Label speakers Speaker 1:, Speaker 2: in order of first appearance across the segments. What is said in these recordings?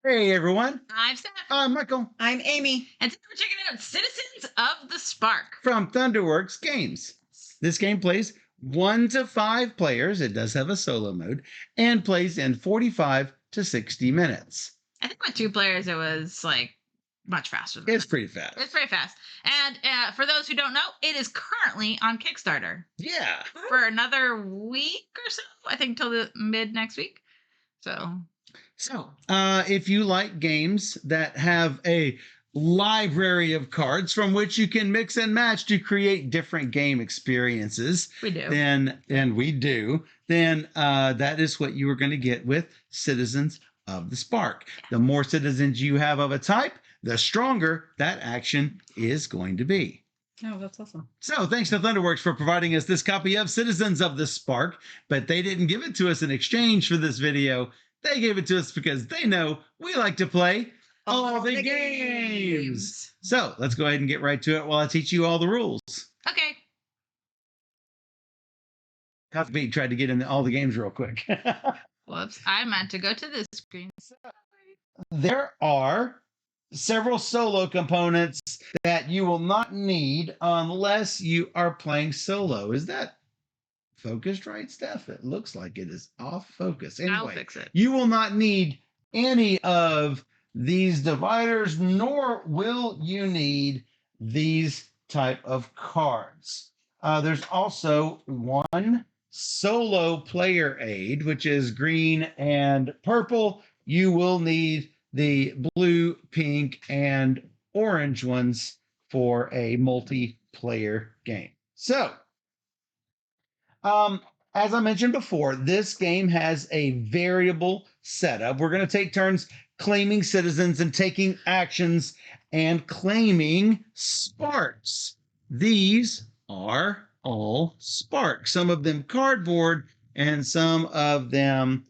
Speaker 1: Hey everyone,
Speaker 2: I'm Steph.
Speaker 1: I'm Michael
Speaker 3: I'm Amy.
Speaker 2: And today we're checking out Citizens of the Spark.
Speaker 1: from Thunderworks Games. This game plays 1 to 5 players. It does have a solo mode and plays in 45 to 60 minutes.
Speaker 2: I think with 2 players, it was like much faster than
Speaker 1: It's
Speaker 2: that.
Speaker 1: pretty fast.
Speaker 2: It's pretty fast. And for those who don't know, it is currently on Kickstarter
Speaker 1: Yeah.
Speaker 2: for another week or so. I think till the mid next week.
Speaker 1: So, if you like games that have a library of cards from which you can mix and match to create different game experiences,
Speaker 2: we do.
Speaker 1: Then that is what you are going to get with Citizens of the Spark. The more citizens you have of a type, the stronger that action is going to be.
Speaker 3: Oh, that's awesome.
Speaker 1: So thanks to Thunderworks for providing us this copy of Citizens of the Spark, but they didn't give it to us in exchange for this video. They gave it to us because they know we like to play all the games. So let's go ahead and get right to it while I teach you all the rules.
Speaker 2: Okay.
Speaker 1: Coffee tried to get in all the games real quick.
Speaker 2: Whoops. I meant to go to this screen.
Speaker 1: There are several solo components that you will not need unless you are playing solo. Is that focused right, Steph? It looks like it is off focus. Anyway,
Speaker 2: I'll fix it.
Speaker 1: you will not need any of these dividers, nor will you need these type of cards. There's also one solo player aid, which is green and purple. You will need the blue, pink, and orange ones for a multiplayer game. So, as I mentioned before, this game has a variable setup. We're going to take turns claiming citizens and taking actions and claiming sparks. These are all sparks, some of them cardboard and some of them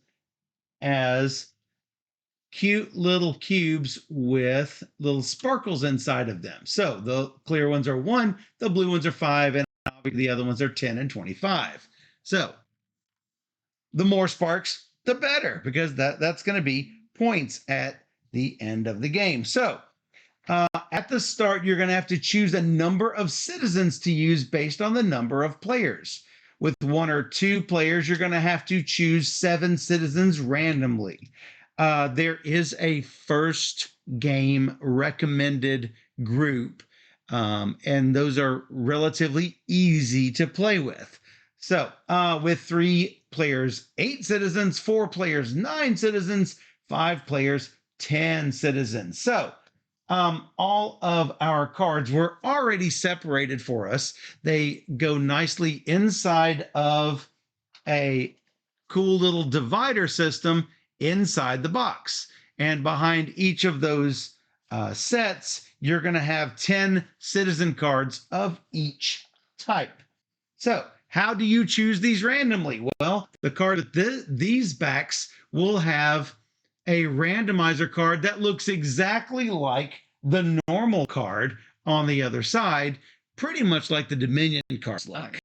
Speaker 1: as cute little cubes with little sparkles inside of them. So the clear ones are 1, the blue ones are 5, and the other ones are 10 and 25. So the more sparks, the better, because that's going to be points at the end of the game. So at the start, you're going to have to choose a number of citizens to use based on the number of players. With 1 or 2 players, you're going to have to choose 7 citizens randomly. There is a first game recommended group, and those are relatively easy to play with. So with 3 players, 8 citizens, 4 players, 9 citizens, 5 players, 10 citizens. So all of our cards were already separated for us. They go nicely inside of a cool little divider system inside the box. And behind each of those sets, you're going to have 10 citizen cards of each type. So how do you choose these randomly? Well, the card with these backs will have a randomizer card that looks exactly like the normal card on the other side, pretty much like the Dominion cards look.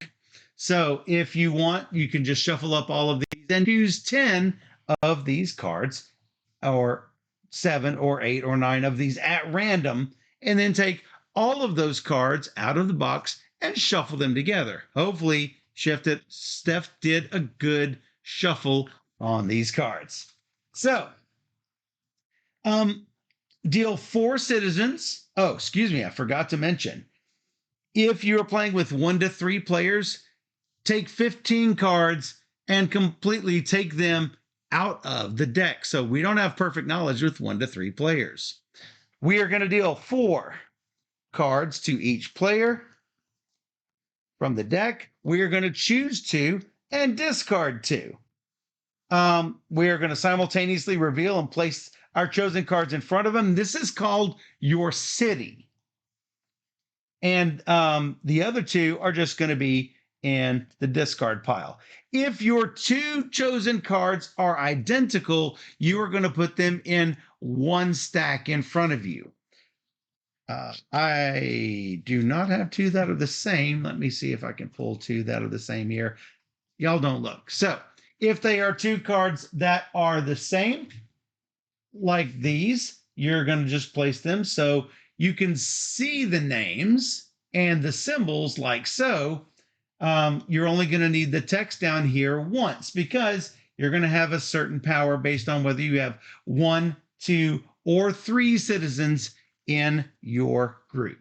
Speaker 1: So if you want, you can just shuffle up all of these and use 10 of these cards, or 7 or 8 or 9 of these at random, and then take all of those cards out of the box and shuffle them together. Hopefully, Steph did a good shuffle on these cards. So, deal 4 citizens. Oh, excuse me, I forgot to mention. If you're playing with 1 to 3 players, take 15 cards and completely take them out of the deck. So we don't have perfect knowledge with 1 to 3 players. We are going to deal 4 cards to each player from the deck. We are going to choose 2 and discard 2. We are going to simultaneously reveal and place our chosen cards in front of them. This is called your city. And the other 2 are just going to be in the discard pile. If your 2 chosen cards are identical, you are going to put them in one stack in front of you. I do not have 2 that are the same. Let me see if I can pull 2 that are the same here. Y'all don't look. So if they are 2 cards that are the same, like these. You're going to just place them so you can see the names and the symbols like so. You're only going to need the text down here once because you're going to have a certain power based on whether you have 1, 2, or 3 citizens in your group.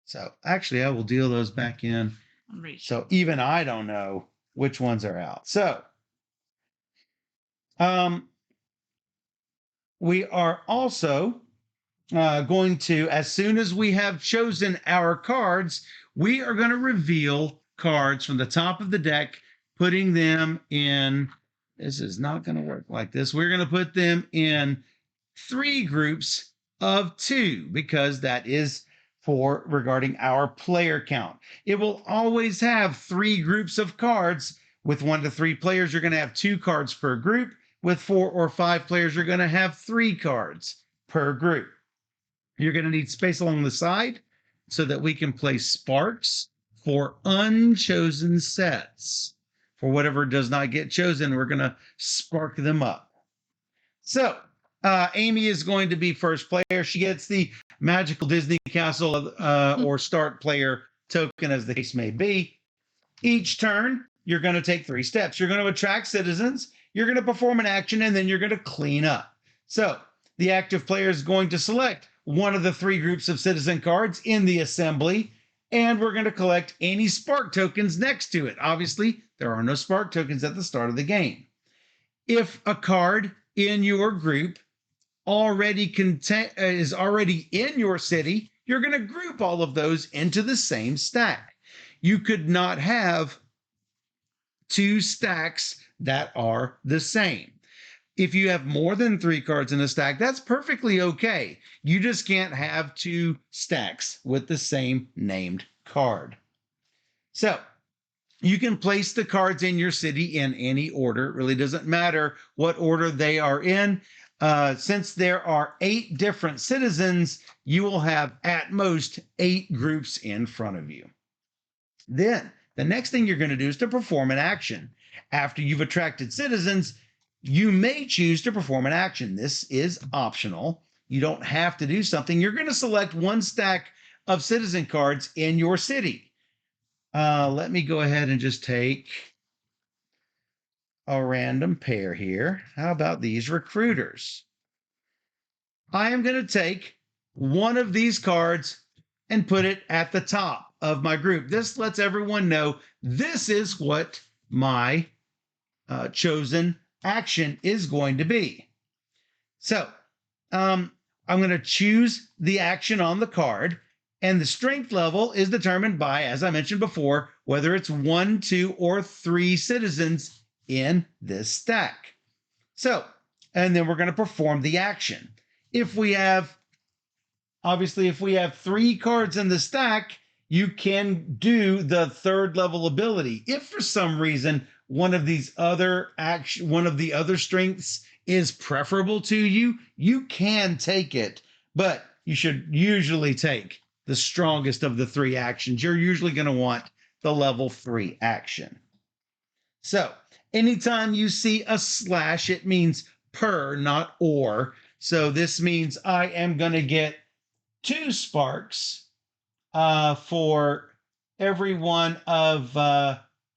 Speaker 1: So actually, I will deal those back in. So even I don't know which ones are out. So we are also going to, as soon as we have chosen our cards, we are going to reveal cards from the top of the deck, putting them in. This is not going to work like this. We're going to put them in 3 groups of 2 because that is for regarding our player count. It will always have 3 groups of cards. With 1 to 3 players, you're going to have 2 cards per group. With 4 or 5 players, you're going to have 3 cards per group. You're going to need space along the side so that we can place sparks for unchosen sets. For whatever does not get chosen, we're going to spark them up. So Amy is going to be first player. She gets the magical Disney Castle or start player token, as the case may be. Each turn, you're going to take 3 steps. You're going to attract citizens, you're going to perform an action, and then you're going to clean up. So the active player is going to select one of the 3 groups of citizen cards in the assembly, and we're going to collect any spark tokens next to it. Obviously, there are no spark tokens at the start of the game. If a card in your group is already in your city, you're going to group all of those into the same stack. You could not have 2 stacks that are the same. If you have more than 3 cards in a stack, that's perfectly okay. You just can't have 2 stacks with the same named card. So you can place the cards in your city in any order. It really doesn't matter what order they are in. Since there are 8 different citizens, you will have at most 8 groups in front of you. Then the next thing you're going to do is to perform an action. After you've attracted citizens, you may choose to perform an action. This is optional. You don't have to do something. You're going to select 1 stack of citizen cards in your city. Let me go ahead and just take a random pair here. How about these recruiters? I am going to take one of these cards and put it at the top of my group. This lets everyone know this is what my chosen action is going to be. So I'm going to choose the action on the card, and the strength level is determined by, as I mentioned before, whether it's 1, 2, or 3 citizens in this stack. So, and then we're going to perform the action. If we have 3 cards in the stack, you can do the 3rd level ability. If for some reason one of the other strengths is preferable to you, you can take it, but you should usually take the strongest of the 3 actions. You're usually going to want the level 3 action. So anytime you see a slash, it means per, not or. So this means I am going to get 2 sparks for every one of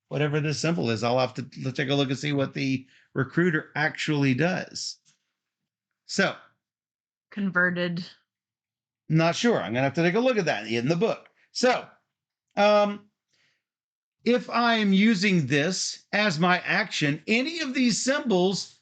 Speaker 1: whatever this symbol is. I'll have to take a look and see what the recruiter actually does. So,
Speaker 2: converted.
Speaker 1: Not sure. I'm going to have to take a look at that in the book. So, if I am using this as my action, any of these symbols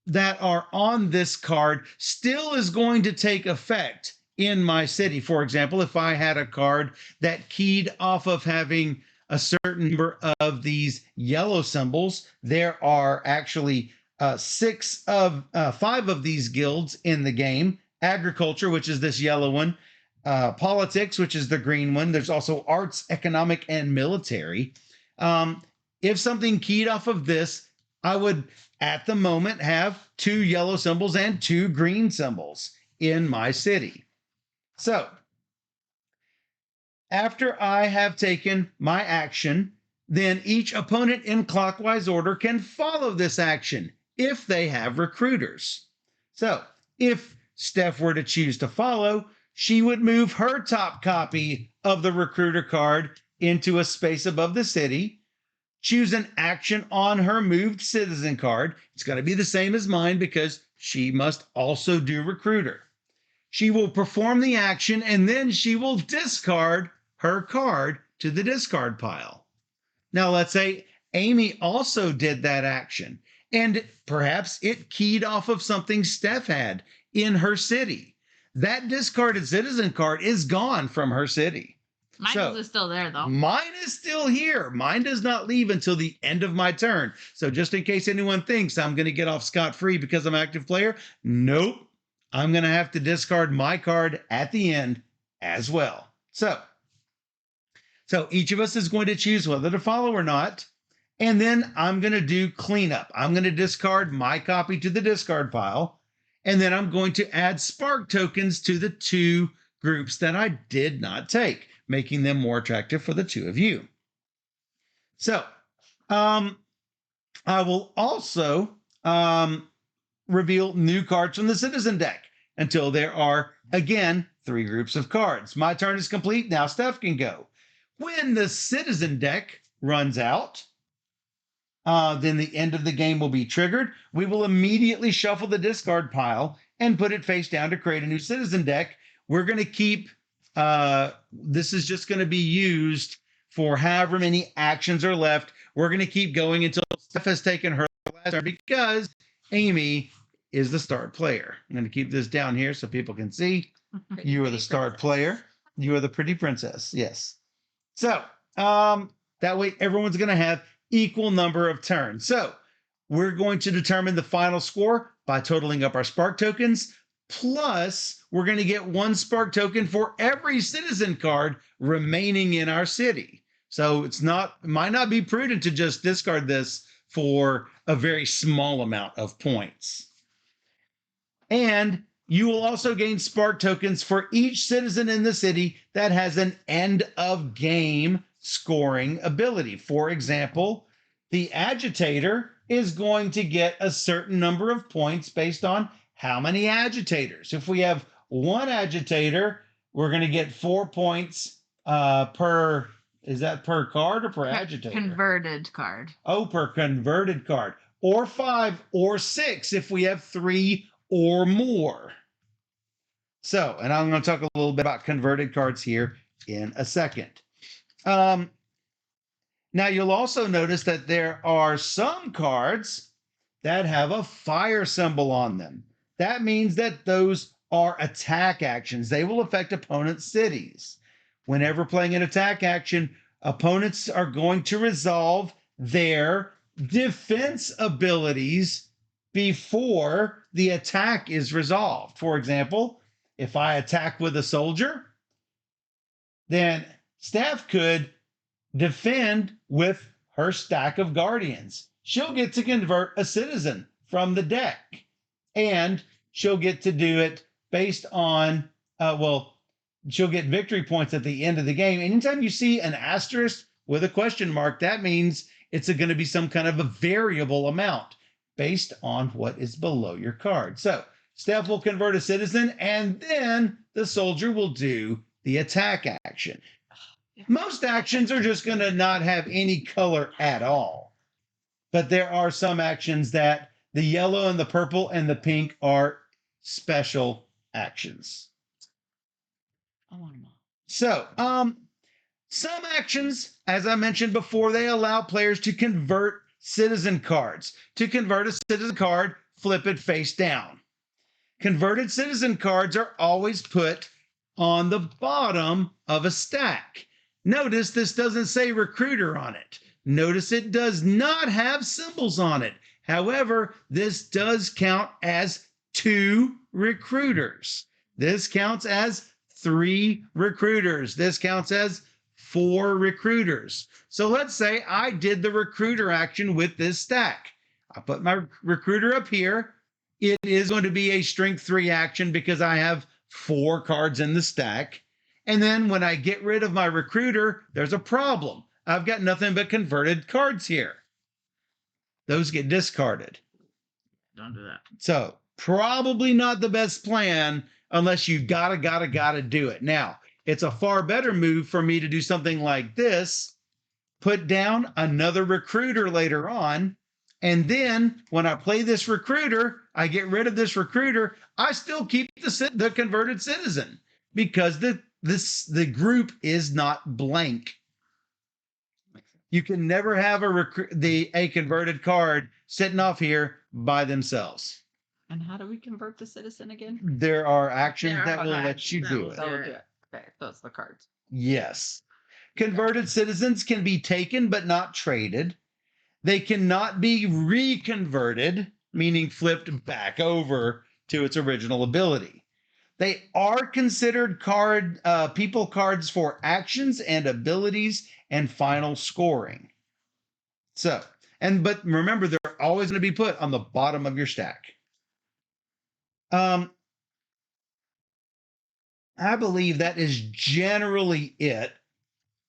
Speaker 1: that are on this card still is going to take effect in my city. For example, if I had a card that keyed off of having a certain number of these yellow symbols, there are actually 5 of these guilds in the game. Agriculture, which is this yellow one. Politics, which is the green one. There's also arts, economic, and military. If something keyed off of this, I would, at the moment, have 2 yellow symbols and 2 green symbols in my city. So, after I have taken my action, then each opponent in clockwise order can follow this action. if they have recruiters. So if Steph were to choose to follow, she would move her top copy of the recruiter card into a space above the city, choose an action on her moved citizen card. It's going to be the same as mine because she must also do recruiter. She will perform the action and then she will discard her card to the discard pile. Now, let's say Amy also did that action and perhaps it keyed off of something Steph had in her city. That discarded citizen card is gone from her city.
Speaker 2: Michael's is still there, though.
Speaker 1: Mine is still here. Mine does not leave until the end of my turn. So just in case anyone thinks I'm going to get off scot-free because I'm an active player, nope. I'm going to have to discard my card at the end as well. So each of us is going to choose whether to follow or not. And then I'm going to do cleanup. I'm going to discard my copy to the discard pile. And then I'm going to add spark tokens to the 2 groups that I did not take, making them more attractive for the 2 of you. So I will also reveal new cards from the citizen deck until there are, again, 3 groups of cards. My turn is complete. Now Steph can go. When the citizen deck runs out, then the end of the game will be triggered. We will immediately shuffle the discard pile and put it face down to create a new citizen deck. We're going to keep, this is just going to be used for however many actions are left. We're going to keep going until Steph has taken her last turn because Amy is the start player. I'm going to keep this down here so people can see. You are the start player. You are the pretty princess. Yes. So that way everyone's going to have equal number of turns. So we're going to determine the final score by totaling up our spark tokens. Plus, we're going to get 1 spark token for every citizen card remaining in our city. So it might not be prudent to just discard this for a very small amount of points. And you will also gain spark tokens for each citizen in the city that has an end of game scoring ability. For example, the agitator is going to get a certain number of points based on how many agitators. If we have 1 agitator, we're going to get 4 points per, is that per card or per agitator?
Speaker 2: Converted card.
Speaker 1: Oh, per converted card. Or 5 or 6 if we have 3 or more. So, and I'm going to talk a little bit about converted cards here in a second. Now, you'll also notice that there are some cards that have a fire symbol on them. That means that those are attack actions. They will affect opponents' cities. Whenever playing an attack action, opponents are going to resolve their defense abilities before the attack is resolved. For example, if I attack with a soldier, then Steph could defend with her stack of guardians. She'll get to convert a citizen from the deck, and she'll get to do it based on, she'll get victory points at the end of the game. Anytime you see an asterisk with a question mark, that means it's going to be some kind of a variable amount based on what is below your card. So Steph will convert a citizen, and then the soldier will do the attack action. Most actions are just going to not have any color at all. But there are some actions that the yellow and the purple and the pink are special actions.
Speaker 2: I want them all.
Speaker 1: So, some actions, as I mentioned before, they allow players to convert citizen cards. To convert a citizen card, flip it face down. Converted citizen cards are always put on the bottom of a stack. Notice this doesn't say recruiter on it. Notice it does not have symbols on it. However, this does count as 2 recruiters. This counts as 3 recruiters. This counts as 4 recruiters. So let's say I did the recruiter action with this stack. I put my recruiter up here. It is going to be a strength 3 action because I have 4 cards in the stack. And then when I get rid of my recruiter, there's a problem. I've got nothing but converted cards here. Those get discarded.
Speaker 2: don't do that.
Speaker 1: So probably not the best plan unless you gotta do it. Now, it's a far better move for me to do something like this, put down another recruiter later on, and then when I play this recruiter, I get rid of this recruiter, I still keep the converted citizen because the group is not blank. You can never have a converted card sitting off here by themselves.
Speaker 3: And how do we convert the citizen again?
Speaker 1: There are actions
Speaker 2: There
Speaker 1: that
Speaker 2: are
Speaker 1: will let
Speaker 2: actions
Speaker 1: you
Speaker 2: that
Speaker 1: do
Speaker 2: will
Speaker 1: it.
Speaker 3: That will do it. Okay, those are the cards.
Speaker 1: Yes. Converted citizens can be taken but not traded. They cannot be reconverted, meaning flipped back over to its original ability. They are considered people cards for actions and abilities and final scoring. So, but remember, they're always going to be put on the bottom of your stack. I believe that is generally it.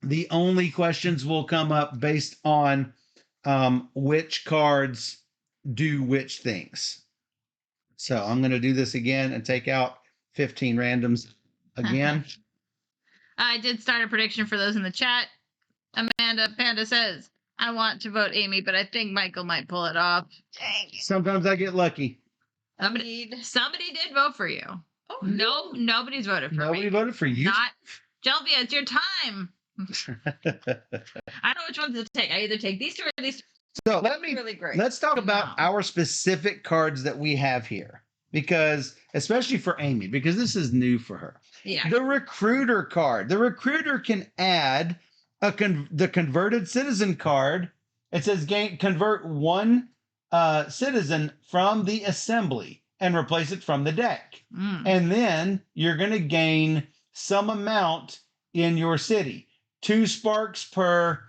Speaker 1: The only questions will come up based on which cards do which things. So I'm going to do this again and take out 15 randoms again.
Speaker 2: I did start a prediction for those in the chat. Amanda Panda says, I want to vote Amy, but I think Michael might pull it off. Dang.
Speaker 1: Sometimes I get lucky.
Speaker 2: Somebody did vote for you.
Speaker 3: Oh,
Speaker 2: No, nobody's voted for
Speaker 1: Nobody
Speaker 2: me.
Speaker 1: voted for you.
Speaker 2: Not Jelvia, it's your time. I know which ones to take. I either take these two or these two.
Speaker 1: So
Speaker 3: really great.
Speaker 1: let's talk about
Speaker 2: No.
Speaker 1: our specific cards that we have here, because especially for Amy, because this is new for her.
Speaker 2: Yeah.
Speaker 1: The recruiter card. The recruiter can add the converted citizen card. It says convert one citizen from the assembly and replace it from the deck. And then you're going to gain some amount in your city. 2 sparks per.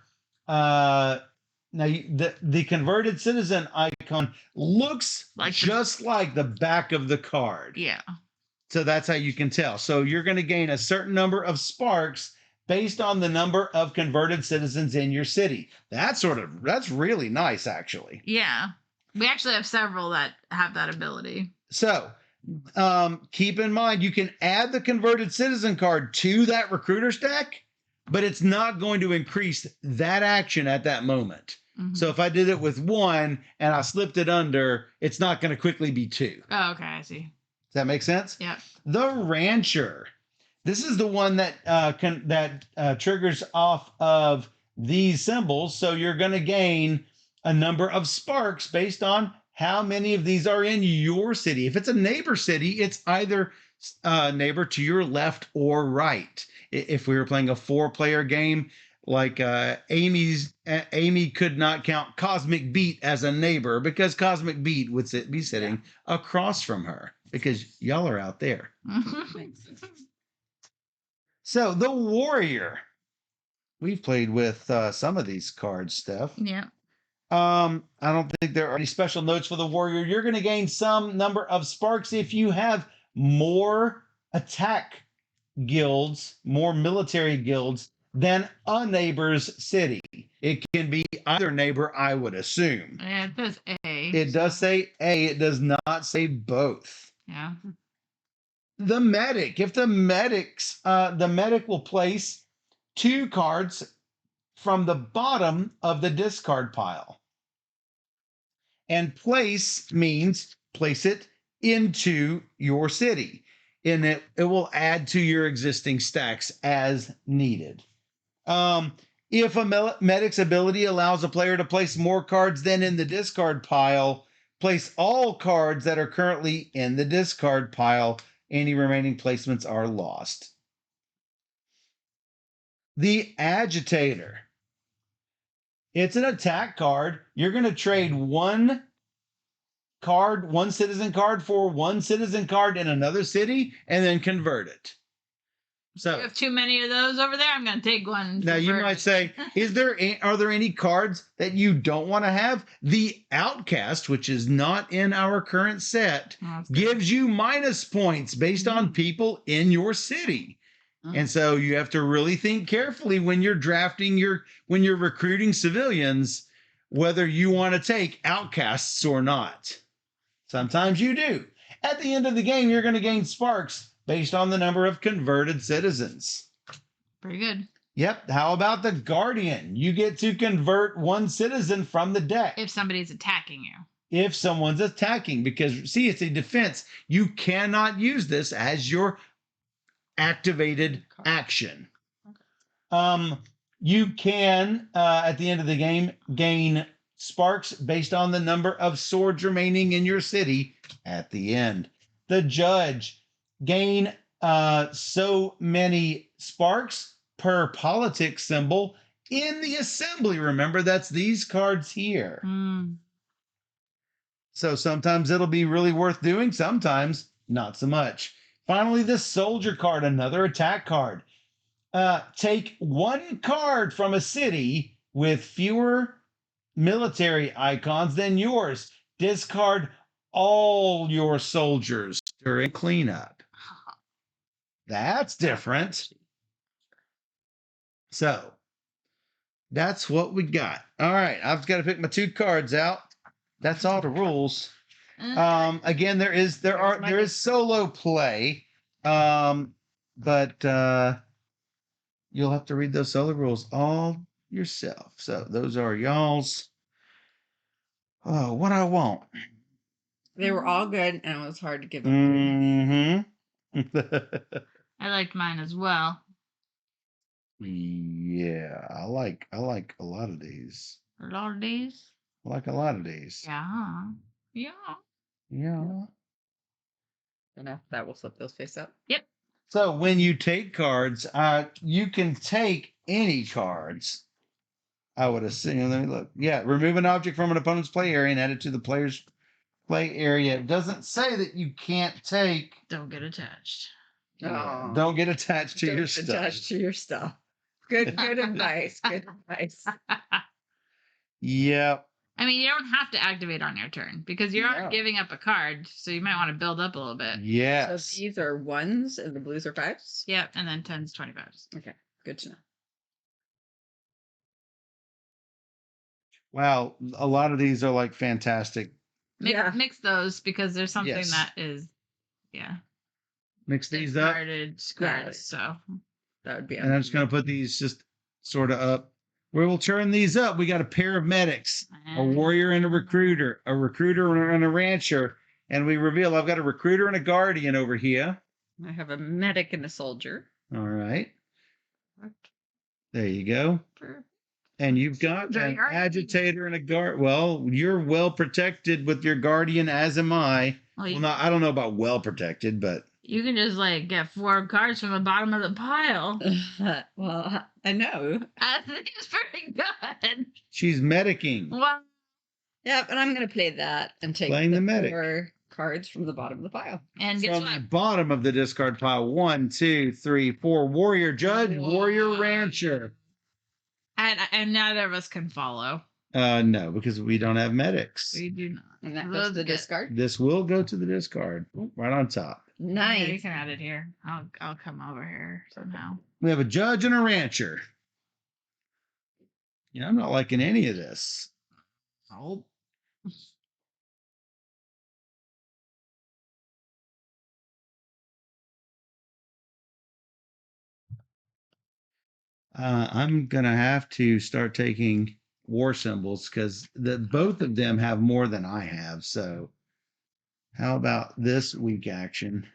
Speaker 1: Now the converted citizen icon looks just like the back of the card.
Speaker 2: Yeah.
Speaker 1: So that's how you can tell. So you're going to gain a certain number of sparks based on the number of converted citizens in your city. That's really nice, actually.
Speaker 2: Yeah. We actually have several that have that ability.
Speaker 1: So keep in mind, you can add the converted citizen card to that recruiter stack, but it's not going to increase that action at that moment.
Speaker 2: Mm-hmm.
Speaker 1: So if I did it with 1 and I slipped it under, it's not going to quickly be 2.
Speaker 2: Oh, okay, I see.
Speaker 1: Does that make sense?
Speaker 2: Yeah.
Speaker 1: The rancher. This is the one that triggers off of these symbols. So you're going to gain a number of sparks based on how many of these are in your city. If it's a neighbor city, it's either neighbor to your left or right. If we were playing a 4-player game, like Amy could not count Cosmic Beat as a neighbor because Cosmic Beat would be sitting across from her because y'all are out there. So the warrior. We've played with some of these cards, Steph.
Speaker 2: Yeah.
Speaker 1: I don't think there are any special notes for the warrior. You're going to gain some number of sparks if you have more attack guilds, more military guilds than a neighbor's city. It can be either neighbor, I would assume.
Speaker 2: Yeah, it says A.
Speaker 1: It does say A. It does not say both.
Speaker 2: Yeah.
Speaker 1: The medic. If the medic will place 2 cards from the bottom of the discard pile. And place means place it into your city. And it will add to your existing stacks as needed. If a medic's ability allows a player to place more cards than in the discard pile, place all cards that are currently in the discard pile. Any remaining placements are lost. The agitator. It's an attack card. You're going to trade one citizen card for 1 citizen card in another city and then convert it. So
Speaker 2: you have too many of those over there. I'm going to take one.
Speaker 1: Now you might say, are there any cards that you don't want to have? The Outcast, which is not in our current set, gives you minus points based on people in your city. And so you have to really think carefully when you're drafting when you're recruiting civilians, whether you want to take outcasts or not. Sometimes you do. At the end of the game, you're going to gain sparks based on the number of converted citizens.
Speaker 2: Pretty good.
Speaker 1: Yep. How about the Guardian? You get to convert one citizen from the deck
Speaker 2: If somebody's attacking you.
Speaker 1: if someone's attacking, because see, it's a defense. You cannot use this as your activated action. You can at the end of the game gain sparks based on the number of swords remaining in your city at the end. The Judge gain so many sparks per politics symbol in the assembly. Remember, that's these cards here. So sometimes it'll be really worth doing, sometimes not so much. Finally, the Soldier card, another attack card. Take one card from a city with fewer military icons than yours. Discard all your soldiers during cleanup. That's different. So that's what we got. All right, I've got to pick my 2 cards out. That's all the rules. Again, there is solo play, but you'll have to read those solo rules all yourself. So those are y'all's. Oh, what I want.
Speaker 3: They were all good, and it was hard to give up.
Speaker 2: I liked mine as well.
Speaker 1: Yeah, I like a lot of these.
Speaker 2: A lot of days.
Speaker 1: I like a lot of these.
Speaker 2: Yeah. Yeah.
Speaker 1: Yeah.
Speaker 3: And after that, we'll flip those face up.
Speaker 2: Yep.
Speaker 1: So when you take cards, you can take any cards. I would assume. Let me look. Yeah, remove an object from an opponent's play area and add it to the player's play area. It doesn't say that you can't take.
Speaker 2: Don't get attached.
Speaker 3: Oh.
Speaker 1: Don't get attached to
Speaker 3: Don't
Speaker 1: your
Speaker 3: get
Speaker 1: stuff.
Speaker 3: attached to your stuff. Good advice. Good advice.
Speaker 1: Yep.
Speaker 2: I mean, you don't have to activate on your turn because you are
Speaker 3: No.
Speaker 2: giving up a card, so you might want to build up a little bit.
Speaker 1: Yes.
Speaker 3: So these are 1s and the blues are 5s?
Speaker 2: Yep, and then 10s, 25s.
Speaker 3: Okay, good to know.
Speaker 1: Wow, a lot of these are like fantastic.
Speaker 2: Mix those because there's something
Speaker 1: Yes.
Speaker 2: that is,
Speaker 1: Mix these up.
Speaker 2: discarded
Speaker 3: Yeah.
Speaker 2: cards. So
Speaker 3: That would be
Speaker 1: And I'm just going to put these just sort of up. We will turn these up. We got a pair of medics, a warrior and a recruiter and a rancher. And we reveal I've got a recruiter and a guardian over here.
Speaker 3: I have a medic and a soldier.
Speaker 1: All right. There you go. And you've got
Speaker 2: Very
Speaker 1: an
Speaker 2: hard.
Speaker 1: agitator and a guard. Well, you're well protected with your guardian, as am I.
Speaker 2: Well,
Speaker 1: Well, I don't know about well protected, but
Speaker 2: you can just like get 4 cards from the bottom of the pile.
Speaker 3: Well, I know.
Speaker 2: I think it's pretty good.
Speaker 1: she's medicing.
Speaker 2: Well,
Speaker 3: Yeah, and I'm going to play that and take
Speaker 1: Playing the medic.
Speaker 3: 4 cards from the bottom of the pile.
Speaker 2: and guess
Speaker 1: From the
Speaker 2: what?
Speaker 1: bottom of the discard pile, 1, 2, 3, 4. Warrior judge, warrior rancher.
Speaker 2: And neither of us can follow.
Speaker 1: No, because we don't have medics.
Speaker 2: We do not.
Speaker 3: And that
Speaker 2: Those
Speaker 3: goes to the
Speaker 2: get-
Speaker 3: discard.
Speaker 1: This will go to the discard, right on top.
Speaker 2: Yeah, you
Speaker 3: Nice.
Speaker 2: can add it here. I'll come over here somehow.
Speaker 1: We have a judge and a rancher. I'm not liking any of this.
Speaker 2: Oh.
Speaker 1: I'm gonna have to start taking war symbols because both of them have more than I have. So, how about this weak action?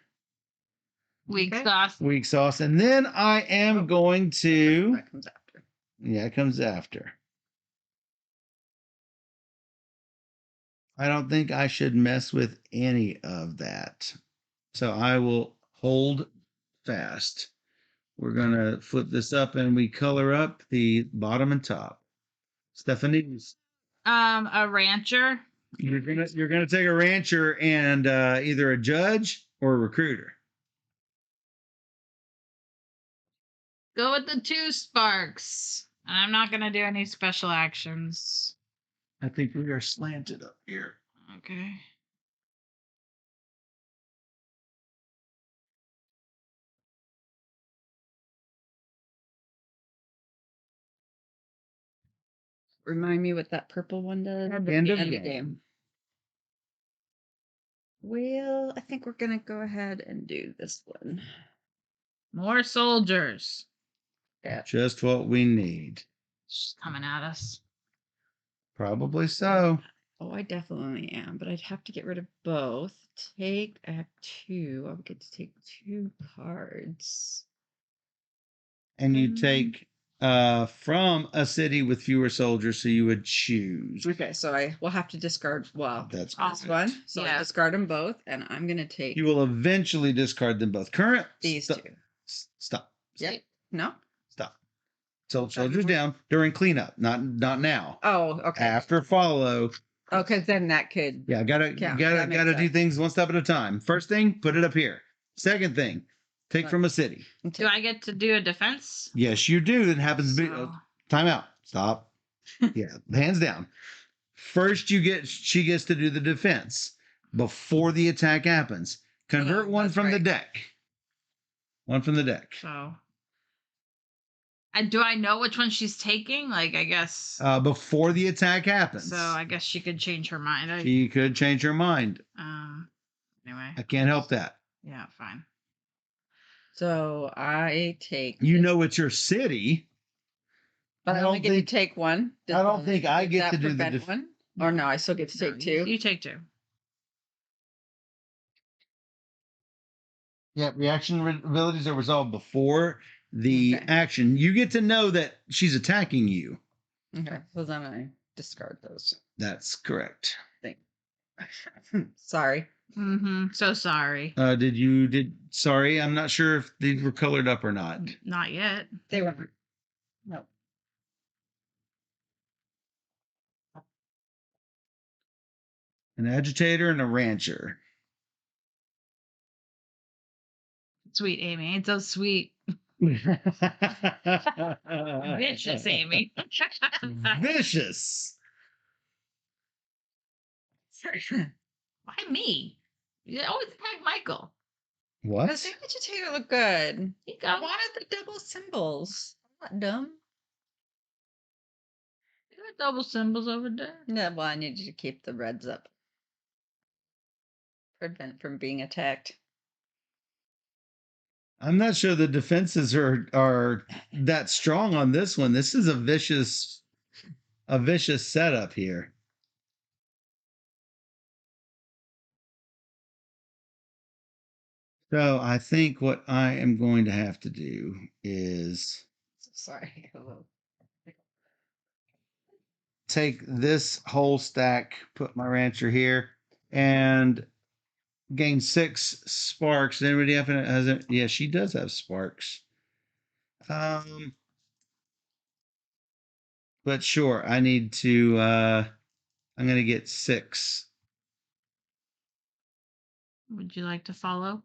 Speaker 2: Weak
Speaker 3: Okay.
Speaker 2: sauce.
Speaker 1: Weak sauce, and then I am going to.
Speaker 3: That comes after.
Speaker 1: Yeah, it comes after. I don't think I should mess with any of that. So I will hold fast. We're going to flip this up and we color up the bottom and top. Stephanie,
Speaker 2: A rancher.
Speaker 1: you're gonna take a rancher and either a judge or a recruiter.
Speaker 2: Go with the 2 sparks. And I'm not gonna do any special actions.
Speaker 1: I think we are slanted up here.
Speaker 2: Okay.
Speaker 3: Remind me what that purple one does.
Speaker 2: End of
Speaker 1: End of
Speaker 3: End
Speaker 1: game.
Speaker 3: of game. Well, I think we're gonna go ahead and do this one.
Speaker 2: More soldiers.
Speaker 3: Yeah.
Speaker 1: Just what we need.
Speaker 2: She's coming at us.
Speaker 1: Probably so.
Speaker 3: Oh, I definitely am, but I'd have to get rid of both. Take. I have two. I would get to take 2 cards.
Speaker 1: And you
Speaker 3: Mm.
Speaker 1: take from a city with fewer soldiers, so you would choose.
Speaker 3: Okay, so I will have to discard. Well,
Speaker 1: That's
Speaker 2: Oh,
Speaker 3: this
Speaker 1: correct.
Speaker 3: one. So
Speaker 2: Yeah.
Speaker 3: I discard them both, and I'm gonna take
Speaker 1: You will eventually discard them both. Current.
Speaker 3: these
Speaker 1: Stop.
Speaker 3: 2.
Speaker 1: Stop.
Speaker 3: Yep. No.
Speaker 1: Stop. So
Speaker 3: Sorry,
Speaker 1: soldiers
Speaker 3: what?
Speaker 1: down during cleanup, not now.
Speaker 3: Oh, okay.
Speaker 1: After follow.
Speaker 3: Oh, because then that could.
Speaker 1: Yeah, gotta
Speaker 3: Count.
Speaker 1: gotta
Speaker 3: That makes
Speaker 1: gotta do
Speaker 3: sense.
Speaker 1: things one step at a time. First thing, put it up here. Second thing, take
Speaker 3: Right.
Speaker 1: from a city.
Speaker 2: Do I get to do a defense?
Speaker 1: Yes, you do. That happens to be
Speaker 2: So,
Speaker 1: time out. Stop. Yeah, hands down. First, she gets to do the defense before the attack happens. Convert
Speaker 3: Oh,
Speaker 1: one
Speaker 3: that's
Speaker 1: from the
Speaker 3: right.
Speaker 1: deck. One from the deck.
Speaker 2: so. Do I know which one she's taking? Like, I guess.
Speaker 1: Before the attack happens.
Speaker 2: So I guess she could change her mind.
Speaker 1: She could change her mind.
Speaker 2: Anyway.
Speaker 1: I can't help that.
Speaker 2: Yeah, fine.
Speaker 3: So I take.
Speaker 1: You know it's your city.
Speaker 3: But
Speaker 1: I
Speaker 3: I only
Speaker 1: don't
Speaker 3: get to
Speaker 1: think-
Speaker 3: take one.
Speaker 1: I don't think I
Speaker 3: Does
Speaker 1: get
Speaker 3: that
Speaker 1: to do the
Speaker 3: prevent one. Or no, I still get to
Speaker 2: No,
Speaker 3: take
Speaker 2: you-
Speaker 3: 2.
Speaker 2: You take 2.
Speaker 1: Yeah, reaction abilities are resolved before the
Speaker 3: Okay.
Speaker 1: action. You get to know that she's attacking you.
Speaker 3: Okay, so then I discard those.
Speaker 1: That's correct.
Speaker 3: Sorry.
Speaker 2: Mm-hmm. So sorry.
Speaker 1: Sorry, I'm not sure if these were colored up or not.
Speaker 2: Not yet.
Speaker 3: They were. No.
Speaker 1: An agitator and a rancher.
Speaker 2: Sweet Amy. It's so sweet. Vicious Amy.
Speaker 1: Vicious.
Speaker 2: Why me? You always attack Michael.
Speaker 1: What?
Speaker 3: Does the agitator look good?
Speaker 2: He
Speaker 3: I
Speaker 2: got
Speaker 3: wanted the double symbols. I'm not dumb.
Speaker 2: You got double symbols over there.
Speaker 3: No, well, I need you to keep the reds up. Prevent from being attacked.
Speaker 1: I'm not sure the defenses are that strong on this one. This is a vicious setup here. So I think what I am going to have to do is
Speaker 3: Sorry. Hello.
Speaker 1: take this whole stack, put my rancher here, and gain 6 sparks. Does anybody has it? Yeah, she does have sparks. But sure, I need to I'm gonna get 6.
Speaker 2: Would you like to follow?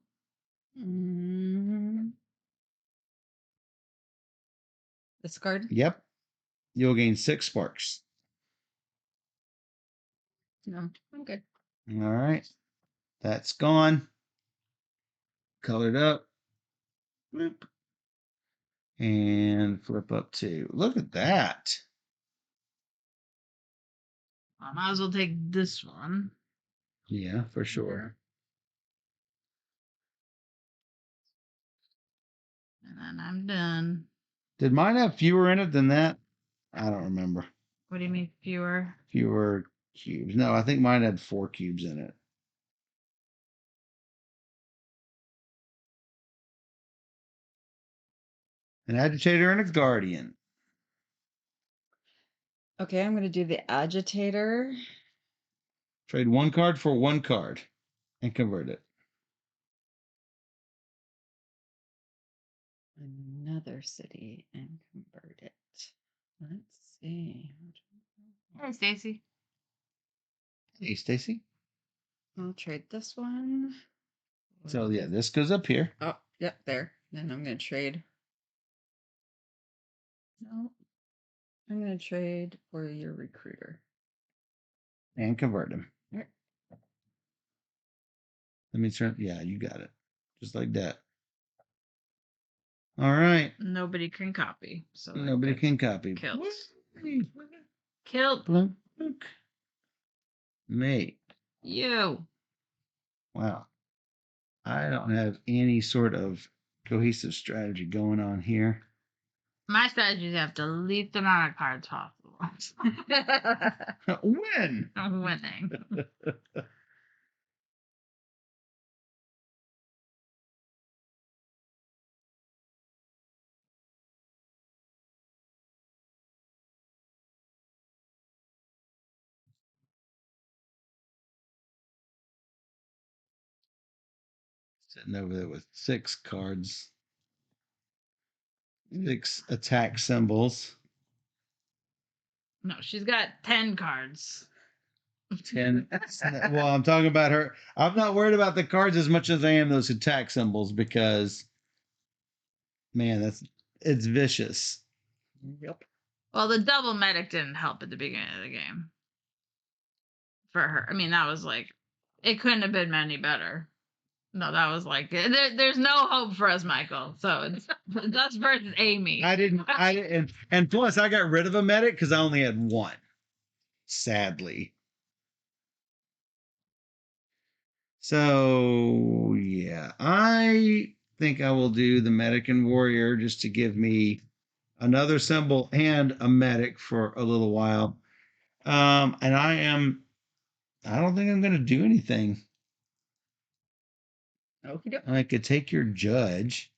Speaker 3: Discard?
Speaker 1: Yep. You'll gain 6 sparks.
Speaker 3: No, I'm good.
Speaker 1: All right. That's gone. Colored up. Bloop. And flip up 2. Look at that.
Speaker 2: I might as well take this one.
Speaker 1: Yeah, for sure.
Speaker 2: And then I'm done.
Speaker 1: Did mine have fewer in it than that? I don't remember.
Speaker 2: What do you mean fewer?
Speaker 1: Fewer cubes. No, I think mine had 4 cubes in it. An agitator and a guardian.
Speaker 3: Okay, I'm going to do the agitator.
Speaker 1: Trade 1 card for 1 card and convert it.
Speaker 3: Another city and convert it. Let's see.
Speaker 2: Hey, Stacy.
Speaker 1: Hey, Stacy.
Speaker 3: I'll trade this one.
Speaker 1: So yeah, this goes up here.
Speaker 3: Oh, yep, there. Then I'm going to trade. No. I'm going to trade for your recruiter.
Speaker 1: And convert him.
Speaker 3: Alright.
Speaker 1: Let me turn. Yeah, you got it. Just like that. All right.
Speaker 2: Nobody can copy. So that
Speaker 1: Nobody
Speaker 2: gets
Speaker 1: can copy.
Speaker 2: killed.
Speaker 1: Whee!
Speaker 2: Killed
Speaker 1: Blunk, blunk. Mate.
Speaker 2: you.
Speaker 1: Wow. I don't have any sort of cohesive strategy going on here.
Speaker 2: My strategy is to have the least amount of cards possible.
Speaker 1: Win.
Speaker 2: I'm winning.
Speaker 1: Sitting over there with 6 cards, 6 attack symbols,
Speaker 2: No, she's got 10 cards.
Speaker 1: 10. Well, I'm talking about her. I'm not worried about the cards as much as I am those attack symbols because, man, it's vicious.
Speaker 3: Yep.
Speaker 2: Well, the double medic didn't help at the beginning of the game. For her. I mean, that was like, it couldn't have been any better. No, that was like, there's no hope for us, Michael. So it's us versus Amy.
Speaker 1: I didn't, and plus I got rid of a medic because I only had one, sadly. So yeah, I think I will do the medic and warrior just to give me another symbol and a medic for a little while. And I don't think I'm going to do anything.
Speaker 3: Okay.
Speaker 1: I could take your judge,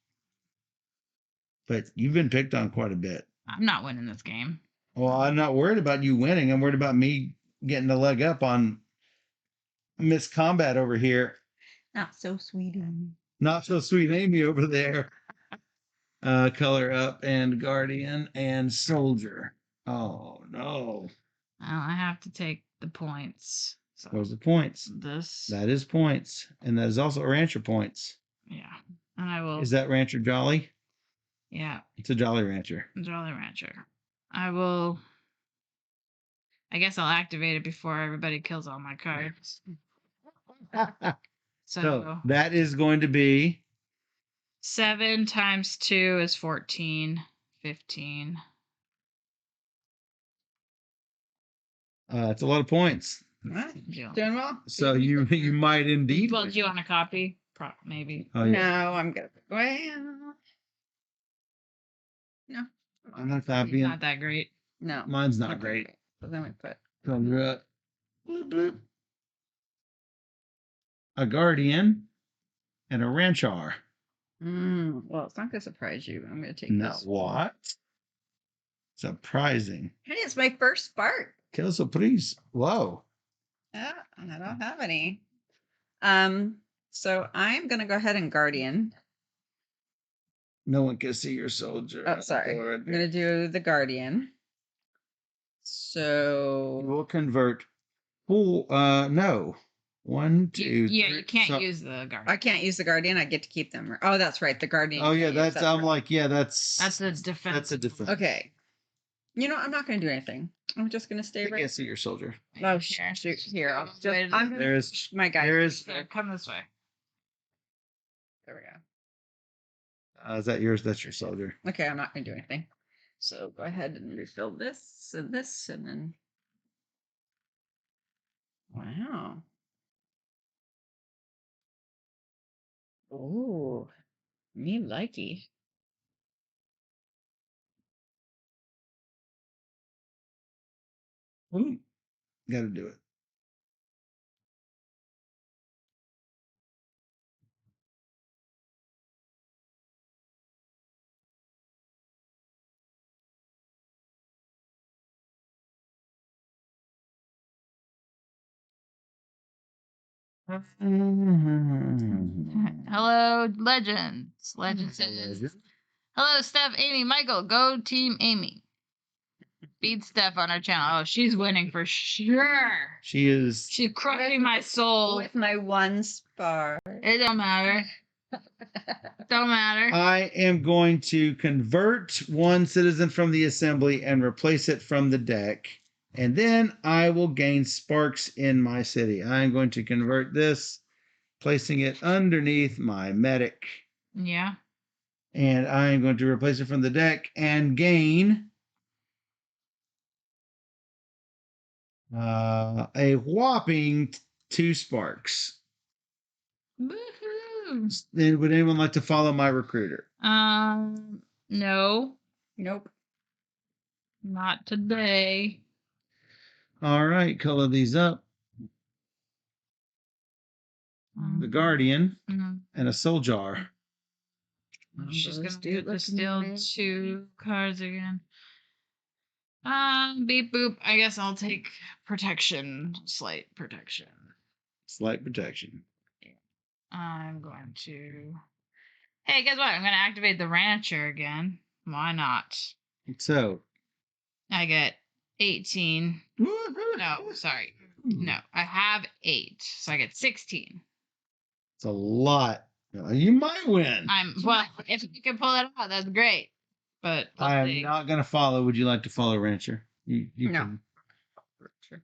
Speaker 1: but you've been picked on quite a bit.
Speaker 2: I'm not winning this game.
Speaker 1: Well, I'm not worried about you winning. I'm worried about me getting the leg up on Miss Combat over here.
Speaker 3: Not so sweet.
Speaker 1: Not so sweet Amy over there. Color up and Guardian and Soldier. Oh no.
Speaker 2: Well, I have to take the points. So
Speaker 1: Those are points.
Speaker 2: this.
Speaker 1: That is points. And that is also Rancher points.
Speaker 2: Yeah. And I will.
Speaker 1: Is that Rancher Jolly?
Speaker 2: Yeah.
Speaker 1: It's a Jolly Rancher.
Speaker 2: Jolly Rancher. I will. I guess I'll activate it before everybody kills all my cards.
Speaker 1: So that is going to be
Speaker 2: 7 times 2 is 14. 15.
Speaker 1: it's a lot of points.
Speaker 2: Jill.
Speaker 3: Doing well.
Speaker 1: So you might indeed.
Speaker 2: Well, do you want a copy? Maybe.
Speaker 1: Oh,
Speaker 3: No,
Speaker 1: yeah.
Speaker 3: I'm good. Well, no.
Speaker 1: I'm not
Speaker 2: It's
Speaker 1: copying.
Speaker 2: not that great.
Speaker 3: No.
Speaker 1: Mine's not great.
Speaker 3: So then we put.
Speaker 1: Bloop, bloop. A Guardian and a Ranchar.
Speaker 3: Well, it's not going to surprise you. I'm going to take
Speaker 1: No,
Speaker 3: this.
Speaker 1: what? Surprising.
Speaker 3: Hey, it's my first spark.
Speaker 1: Kill surprise. Whoa.
Speaker 3: Yeah, and I don't have any. So I'm going to go ahead and Guardian.
Speaker 1: No one can see your soldier.
Speaker 3: Oh, sorry. I'm going to do the Guardian. So
Speaker 1: We'll convert. No. 1, 2,
Speaker 2: Yeah,
Speaker 1: 3.
Speaker 2: you can't
Speaker 1: So-
Speaker 2: use the guard.
Speaker 3: I can't use the Guardian. I get to keep them. Oh, that's right. The Guardian.
Speaker 1: Oh
Speaker 3: you
Speaker 1: yeah,
Speaker 3: can't use.
Speaker 1: that's. I'm
Speaker 3: right.
Speaker 1: like, yeah, that's.
Speaker 2: That's a defense.
Speaker 1: That's a defense.
Speaker 3: Okay. You know, I'm not going to do anything. I'm just going to stay
Speaker 1: I
Speaker 3: right.
Speaker 1: can't see your soldier.
Speaker 3: Oh,
Speaker 2: Here.
Speaker 3: shoot. Here.
Speaker 2: Wait,
Speaker 3: I'm gonna,
Speaker 1: There's.
Speaker 3: my guy.
Speaker 1: There is.
Speaker 2: Here, come this way.
Speaker 3: There we go.
Speaker 1: Is that yours? That's your soldier.
Speaker 3: Okay, I'm not going to do anything. So go ahead and refill this, and then. Wow. Oh, me likey.
Speaker 1: Got to do it.
Speaker 2: Hello, Legends. Legend says, hello, Steph, Amy, Michael. Go Team Amy. Beat Steph on our channel. Oh, she's winning for sure.
Speaker 1: She is.
Speaker 2: She's crushing my soul.
Speaker 3: With my one spark.
Speaker 2: It don't matter. Don't matter.
Speaker 1: I am going to convert one citizen from the assembly and replace it from the deck. And then I will gain sparks in my city. I'm going to convert this, placing it underneath my medic.
Speaker 2: Yeah.
Speaker 1: And I'm going to replace it from the deck and gain a whopping 2 sparks.
Speaker 2: Woohoo!
Speaker 1: Would anyone like to follow my recruiter?
Speaker 2: No,
Speaker 3: Nope.
Speaker 2: not today.
Speaker 1: All right, color these up. The Guardian
Speaker 2: Mhm.
Speaker 1: and a Soldier.
Speaker 2: She's
Speaker 3: Those
Speaker 2: gonna
Speaker 3: do
Speaker 2: get to
Speaker 3: look
Speaker 2: steal
Speaker 3: amazing.
Speaker 2: 2 cards again. Beep boop. I guess I'll take protection, slight protection.
Speaker 1: Slight protection.
Speaker 2: I'm going to. Hey, guess what? I'm going to activate the Rancher again. Why not?
Speaker 1: So.
Speaker 2: I get 18. No, sorry. No, I have 8, so I get 16.
Speaker 1: It's a lot. You might win.
Speaker 2: Well, if you can pull it out, that's great. But
Speaker 1: I am not going to follow. Would you like to follow Rancher? You
Speaker 3: No.
Speaker 1: can.
Speaker 3: Sure.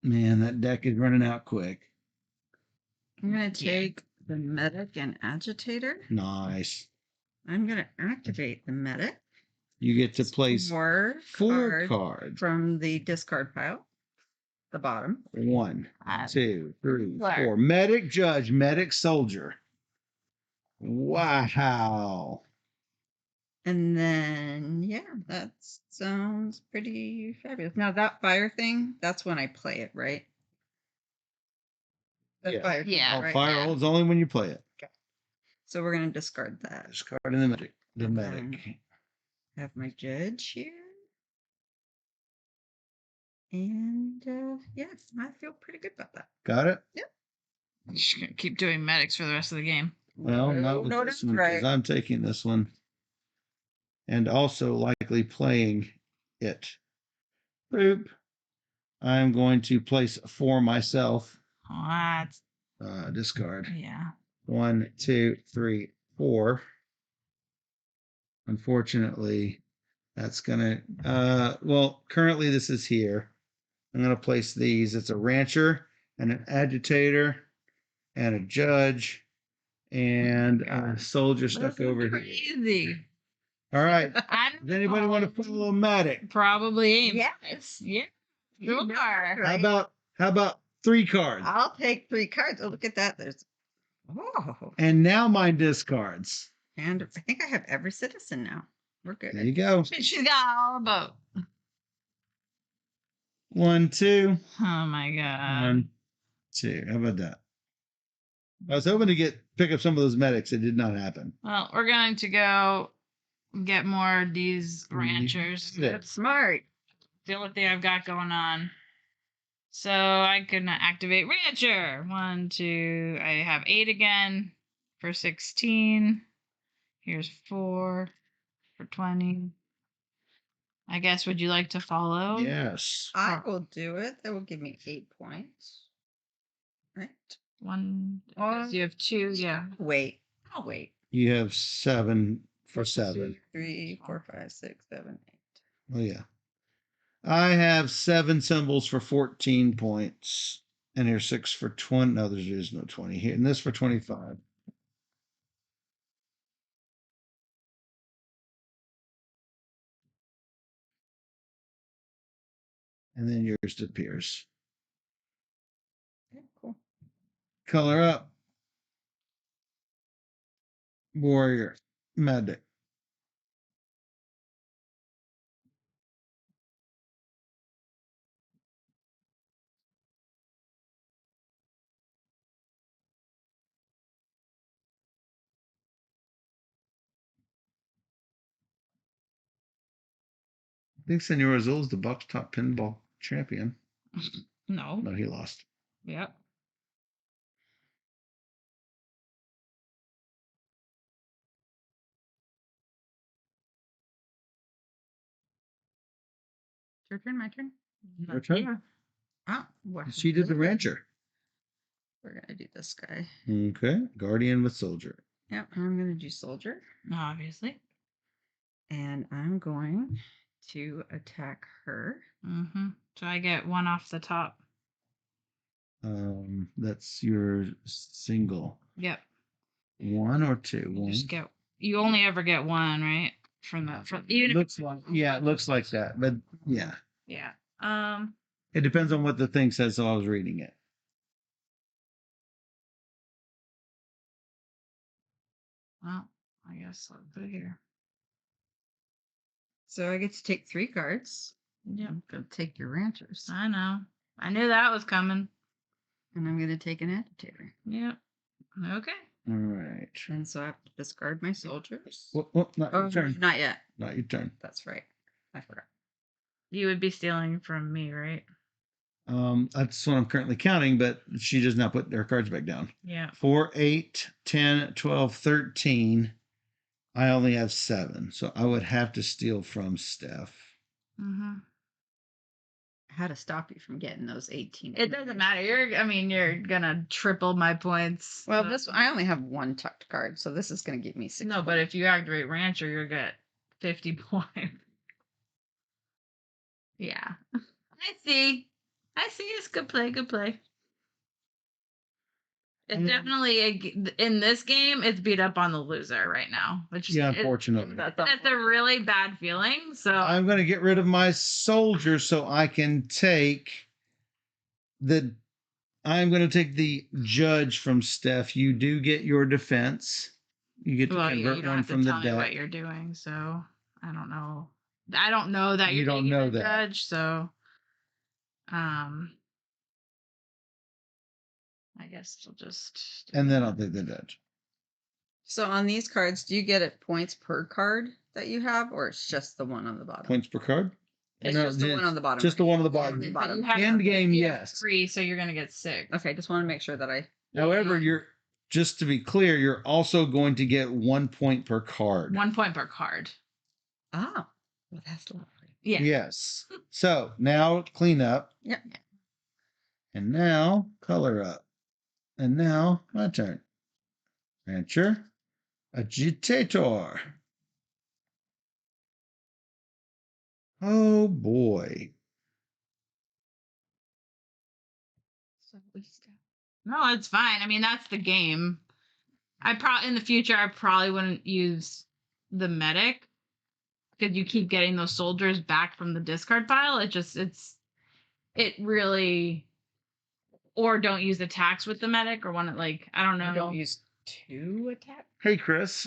Speaker 1: Man, that deck is running out quick.
Speaker 3: I'm going to take the medic and agitator.
Speaker 1: Nice.
Speaker 3: I'm going to activate the medic.
Speaker 1: You get to place
Speaker 3: 4
Speaker 1: cards
Speaker 3: from the discard pile. The bottom.
Speaker 1: 1, 2, 3, 4. Medic, Judge, Medic, Soldier. Wow.
Speaker 3: And then, yeah, that sounds pretty fabulous. Now, that fire thing, that's when I play it, right? That
Speaker 1: Yeah.
Speaker 3: fire thing,
Speaker 2: Yeah.
Speaker 1: Oh,
Speaker 3: right?
Speaker 1: fire
Speaker 3: Yeah.
Speaker 1: is only when you play it.
Speaker 3: Okay. So we're going to discard that.
Speaker 1: Discarding the Medic. The
Speaker 3: And
Speaker 1: Medic.
Speaker 3: then have my judge here. And, yeah, I feel pretty good about that.
Speaker 1: Got it?
Speaker 3: Yep.
Speaker 2: I'm just going to keep doing medics for the rest of the game.
Speaker 1: Well, not with
Speaker 3: No,
Speaker 1: this
Speaker 3: that's
Speaker 1: one, because
Speaker 3: right.
Speaker 1: I'm taking this one. And also likely playing it. Boop. I'm going to place 4 myself.
Speaker 2: What?
Speaker 1: Discard.
Speaker 2: Yeah.
Speaker 1: 1, 2, 3, 4. Unfortunately, that's gonna. Well, currently this is here. I'm gonna place these. It's a rancher and an agitator and a judge and a soldier stuck over here.
Speaker 2: Crazy.
Speaker 1: All right.
Speaker 2: I
Speaker 1: Does anybody want to follow a Medic?
Speaker 2: Probably.
Speaker 3: Yes.
Speaker 2: Yeah.
Speaker 3: You
Speaker 2: Sure.
Speaker 3: know,
Speaker 1: How
Speaker 3: right?
Speaker 1: about 3 cards?
Speaker 3: I'll take 3 cards. Oh, look at that. There's, oh.
Speaker 1: And now my discards.
Speaker 3: And I think I have every citizen now. We're good.
Speaker 1: There you go.
Speaker 2: She's got all about.
Speaker 1: 1, 2.
Speaker 2: Oh my god.
Speaker 1: 1, 2. How about that? I was hoping to pick up some of those medics. It did not happen.
Speaker 2: Well, we're going to go get more of these ranchers.
Speaker 1: Yeah.
Speaker 3: That's smart.
Speaker 2: The only thing I've got going on. So I can activate rancher. 1, 2. I have 8 again for 16. Here's 4 for 20. I guess, would you like to follow?
Speaker 1: Yes.
Speaker 3: I will do it. That will give me 8 points. Right.
Speaker 2: 1. You have 2. Yeah.
Speaker 3: Wait. I'll wait.
Speaker 1: You have 7 for
Speaker 3: 2,
Speaker 1: 7.
Speaker 3: 3, 4, 5, 6, 7, 8.
Speaker 1: Oh, yeah. I have 7 symbols for 14 points. And here's 6 for 20. No, there is no 20 here. And this for 25. And then yours appears.
Speaker 3: Okay, cool.
Speaker 1: Color up. Warrior. Medic. I think Senor Azul is the Bucks top pinball champion.
Speaker 2: No.
Speaker 1: No, he lost.
Speaker 2: Yep.
Speaker 3: Your turn, my turn.
Speaker 1: Your turn.
Speaker 3: Oh, well,
Speaker 1: She did the rancher.
Speaker 3: We're going to do this guy.
Speaker 1: Okay. Guardian with soldier.
Speaker 3: Yep, I'm going to do soldier.
Speaker 2: Obviously.
Speaker 3: And I'm going to attack her.
Speaker 2: Mm-hmm. So I get 1 off the top.
Speaker 1: That's your single.
Speaker 2: Yep.
Speaker 1: 1 or 2?
Speaker 2: You just get. You only ever get 1, right? From even
Speaker 1: looks like it looks like that, but yeah.
Speaker 2: Yeah.
Speaker 1: It depends on what the thing says, so I was reading it.
Speaker 2: Well, I guess I'll put it here.
Speaker 3: So I get to take 3 cards.
Speaker 2: Yep.
Speaker 3: I'm gonna take your ranchers.
Speaker 2: I know. I knew that was coming.
Speaker 3: And I'm gonna take an agitator.
Speaker 2: Yep. Okay.
Speaker 1: All right.
Speaker 3: And so I have to discard my soldiers.
Speaker 1: Well, not your
Speaker 3: Oh,
Speaker 1: turn.
Speaker 3: not yet.
Speaker 1: Not your turn.
Speaker 3: That's right. I forgot.
Speaker 2: You would be stealing from me, right?
Speaker 1: That's what I'm currently counting, but she does not put their cards back down.
Speaker 2: Yeah.
Speaker 1: 4, 8, 10, 12, 13. I only have 7, so I would have to steal from Steph.
Speaker 2: Mm-hmm.
Speaker 3: How to stop you from getting those 18.
Speaker 2: It doesn't matter. You're gonna triple my points.
Speaker 3: Well,
Speaker 2: so-
Speaker 3: I only have 1 tucked card, so this is gonna give me 6.
Speaker 2: No, but if you activate Rancher, you'll get 50 points. Yeah. I see. It's good play. Good play. It's
Speaker 1: Yeah.
Speaker 2: definitely in this game. It's beat up on the loser right now, which
Speaker 1: Yeah, unfortunately.
Speaker 2: that's a really bad feeling. So
Speaker 1: I'm going to get rid of my soldier so I can take the. I'm going to take the judge from Steph. You do get your defense. You get to
Speaker 2: well,
Speaker 1: convert
Speaker 2: you don't
Speaker 1: one
Speaker 2: have to
Speaker 1: from the
Speaker 2: tell me what
Speaker 1: deck.
Speaker 2: you're doing. So I don't know. I don't know that
Speaker 1: You
Speaker 2: you're
Speaker 1: don't
Speaker 2: taking
Speaker 1: know
Speaker 2: the
Speaker 1: that.
Speaker 2: judge. So, I guess we'll just.
Speaker 1: And then I'll take the judge.
Speaker 3: So on these cards, do you get it points per card that you have, or it's just the one on the bottom?
Speaker 1: Points per card?
Speaker 3: It's just the one on the bottom.
Speaker 1: Just the one on the
Speaker 3: Yeah,
Speaker 1: bottom.
Speaker 3: the
Speaker 2: But
Speaker 3: bottom.
Speaker 2: you have
Speaker 1: End game,
Speaker 2: you have
Speaker 1: yes.
Speaker 2: 3, so you're gonna get 6.
Speaker 3: Okay, just want to make sure that I.
Speaker 1: However, just to be clear, you're also going to get 1 point per card.
Speaker 2: 1 point per card.
Speaker 3: Oh, well, that's lovely.
Speaker 2: Yeah.
Speaker 1: Yes. So now clean up.
Speaker 3: Yep.
Speaker 1: And now color up. And now my turn. Rancher. Agitator. Oh boy.
Speaker 3: So we stop.
Speaker 2: No, it's fine. I mean, that's the game. In the future I probably wouldn't use the medic because you keep getting those soldiers back from the discard pile. It really, or don't use attacks with the medic, or one I don't know.
Speaker 3: You don't use 2 attack.
Speaker 1: Hey Chris.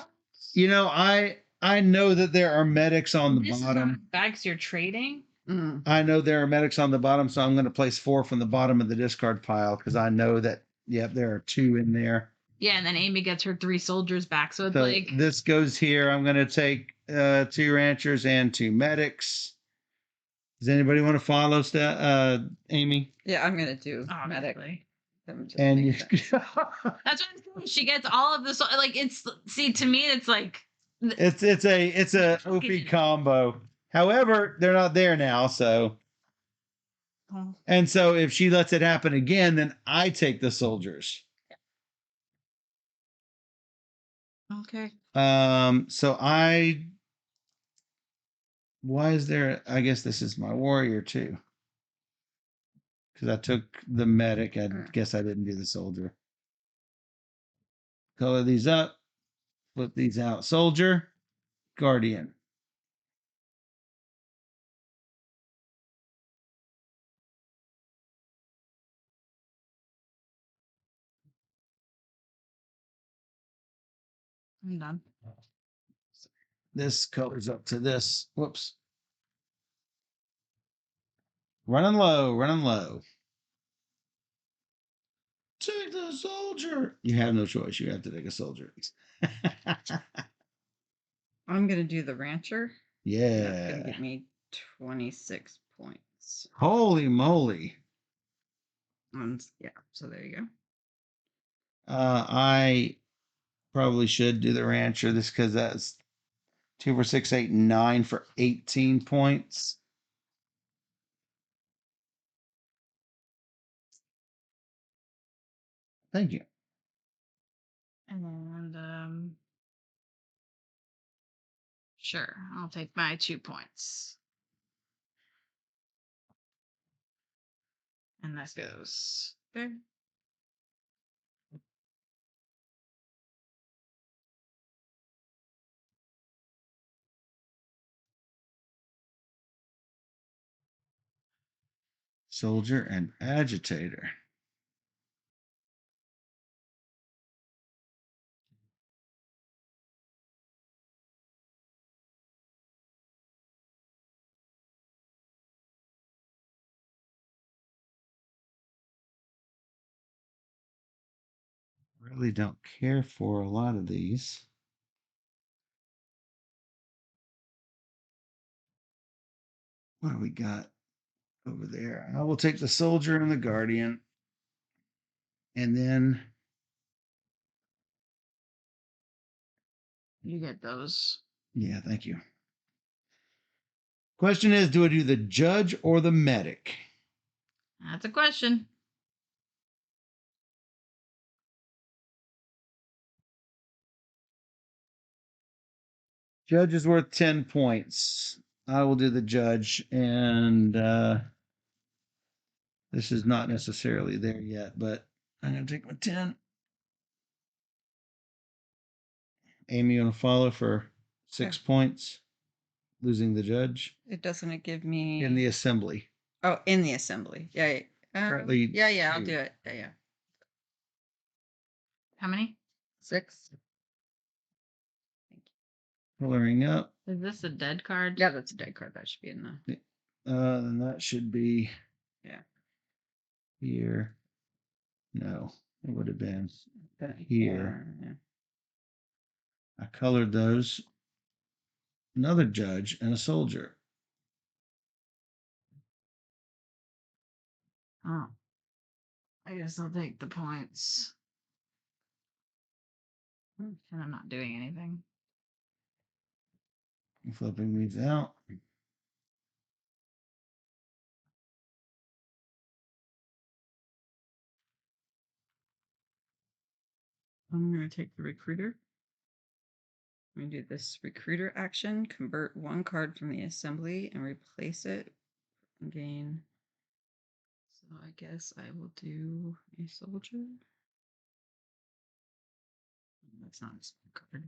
Speaker 1: You know, I know that there are medics on the
Speaker 2: This
Speaker 1: bottom.
Speaker 2: is not bad 'cause you're trading.
Speaker 3: Mm.
Speaker 1: I know there are medics on the bottom, so I'm going to place 4 from the bottom of the discard pile because I know that, yep, there are 2 in there.
Speaker 2: Yeah, and then Amy gets her 3 soldiers back. So it's
Speaker 1: So
Speaker 2: like
Speaker 1: this goes here. I'm going to take 2 ranchers and 2 medics. Does anybody want to follow Amy?
Speaker 3: Yeah, I'm gonna do medic.
Speaker 2: obviously.
Speaker 3: Let me just
Speaker 1: And
Speaker 3: make
Speaker 1: you,
Speaker 3: that.
Speaker 2: That's what I'm saying. She gets all of this. To me, it's like
Speaker 1: it's a OP
Speaker 2: Fucking-
Speaker 1: combo. However, they're not there now, so. And so if she lets it happen again, then I take the soldiers.
Speaker 3: Okay.
Speaker 1: So why is there, I guess this is my warrior too. Because I took the medic. I guess I didn't do the soldier. Color these up. Flip these out. Soldier. Guardian.
Speaker 2: I'm done.
Speaker 1: This colors up to this. Whoops. Running low, running low. Take the soldier. You have no choice. You have to take a soldier.
Speaker 3: I'm gonna do the rancher. That's
Speaker 1: Yeah.
Speaker 3: gonna get me 26 points.
Speaker 1: Holy moly.
Speaker 3: And yeah, so there you go.
Speaker 1: I probably should do the rancher this because that's 2 for 6, 8, 9 for 18 points. Thank you.
Speaker 2: And sure, I'll take my 2 points. And this goes there.
Speaker 1: Soldier and agitator. Really don't care for a lot of these. What do we got over there? I will take the soldier and the guardian. And then
Speaker 2: You get those.
Speaker 1: yeah, thank you. Question is, do I do the judge or the medic?
Speaker 2: That's a question.
Speaker 1: Judge is worth 10 points. I will do the judge, and this is not necessarily there yet, but I'm going to take my 10. Amy, you want to follow for 6 points, losing the judge
Speaker 3: It doesn't give me
Speaker 1: in the assembly.
Speaker 3: Oh, in the assembly. Yeah.
Speaker 1: Currently
Speaker 3: Yeah, I'll
Speaker 1: 2.
Speaker 3: do it. Yeah.
Speaker 2: How many?
Speaker 3: 6.
Speaker 1: Coloring up.
Speaker 2: Is this a dead card?
Speaker 3: Yeah, that's a dead card. That should be in the.
Speaker 1: And that should be
Speaker 3: Yeah.
Speaker 1: here. No, it would have been
Speaker 3: That-
Speaker 1: here.
Speaker 3: Yeah.
Speaker 1: I colored those. Another judge and a soldier.
Speaker 2: Oh. I guess I'll take the points. And I'm not doing anything.
Speaker 1: I'm flipping these out.
Speaker 3: I'm going to take the recruiter. I'm going to do this recruiter action. Convert 1 card from the assembly and replace it. Gain. So I guess I will do a soldier. That's not a small card.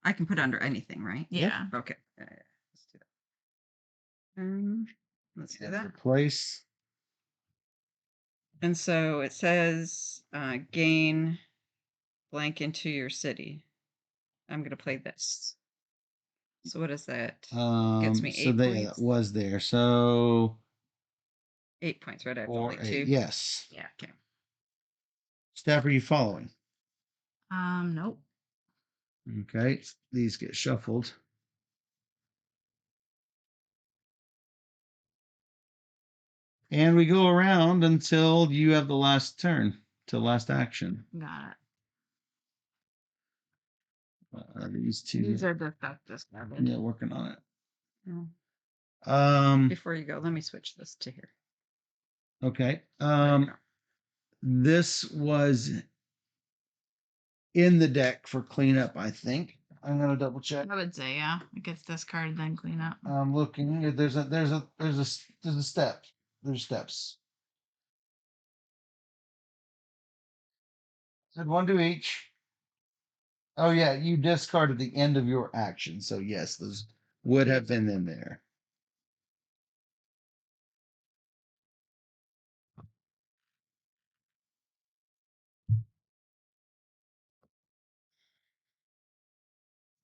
Speaker 3: I can put under anything, right?
Speaker 2: Yeah.
Speaker 3: Okay. Let's do that. Let's do
Speaker 1: And
Speaker 3: that.
Speaker 1: replace.
Speaker 3: And so it says gain blank into your city. I'm going to play this. So what is that? Gets me
Speaker 1: So
Speaker 3: 8
Speaker 1: that
Speaker 3: points.
Speaker 1: was there. So
Speaker 3: 8 points, right? I have
Speaker 1: 4,
Speaker 3: only
Speaker 1: 8.
Speaker 3: 2.
Speaker 1: Yes.
Speaker 3: Yeah. Okay.
Speaker 1: Steph, are you following?
Speaker 2: Nope.
Speaker 1: Okay. These get shuffled. And we go around until you have the last turn, till last action.
Speaker 2: Got
Speaker 1: These
Speaker 2: it.
Speaker 1: two.
Speaker 2: These are the stuff discovered.
Speaker 1: Yeah, working on it.
Speaker 3: Oh. Before you go, let me switch this to here.
Speaker 1: Okay.
Speaker 3: There you go.
Speaker 1: This was in the deck for cleanup, I think. I'm gonna double check.
Speaker 2: I would say, yeah. It gets discarded, then clean up.
Speaker 1: I'm looking. There's a step. There's steps. Said 1 to each. Oh yeah, you discard at the end of your action. So yes, those would have been in there.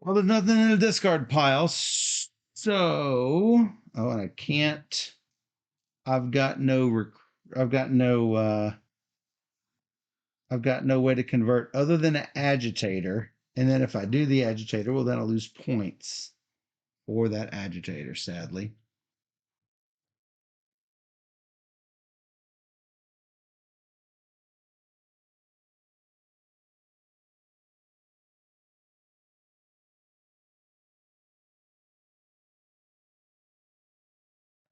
Speaker 1: Well, there's nothing in the discard pile. So, oh, and I can't. I've got no. I've got no. I've got no way to convert other than an agitator. And then if I do the agitator, well, then I'll lose points for that agitator, sadly.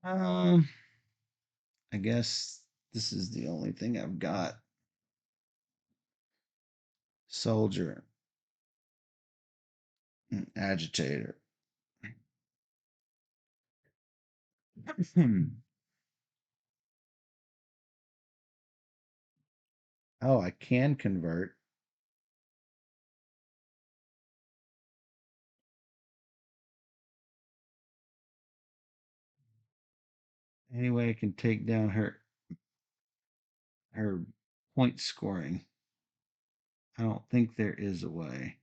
Speaker 1: I guess this is the only thing I've got. Soldier, and agitator. Oh, I can convert. Anyway, I can take down her her point scoring. I don't think there is a way.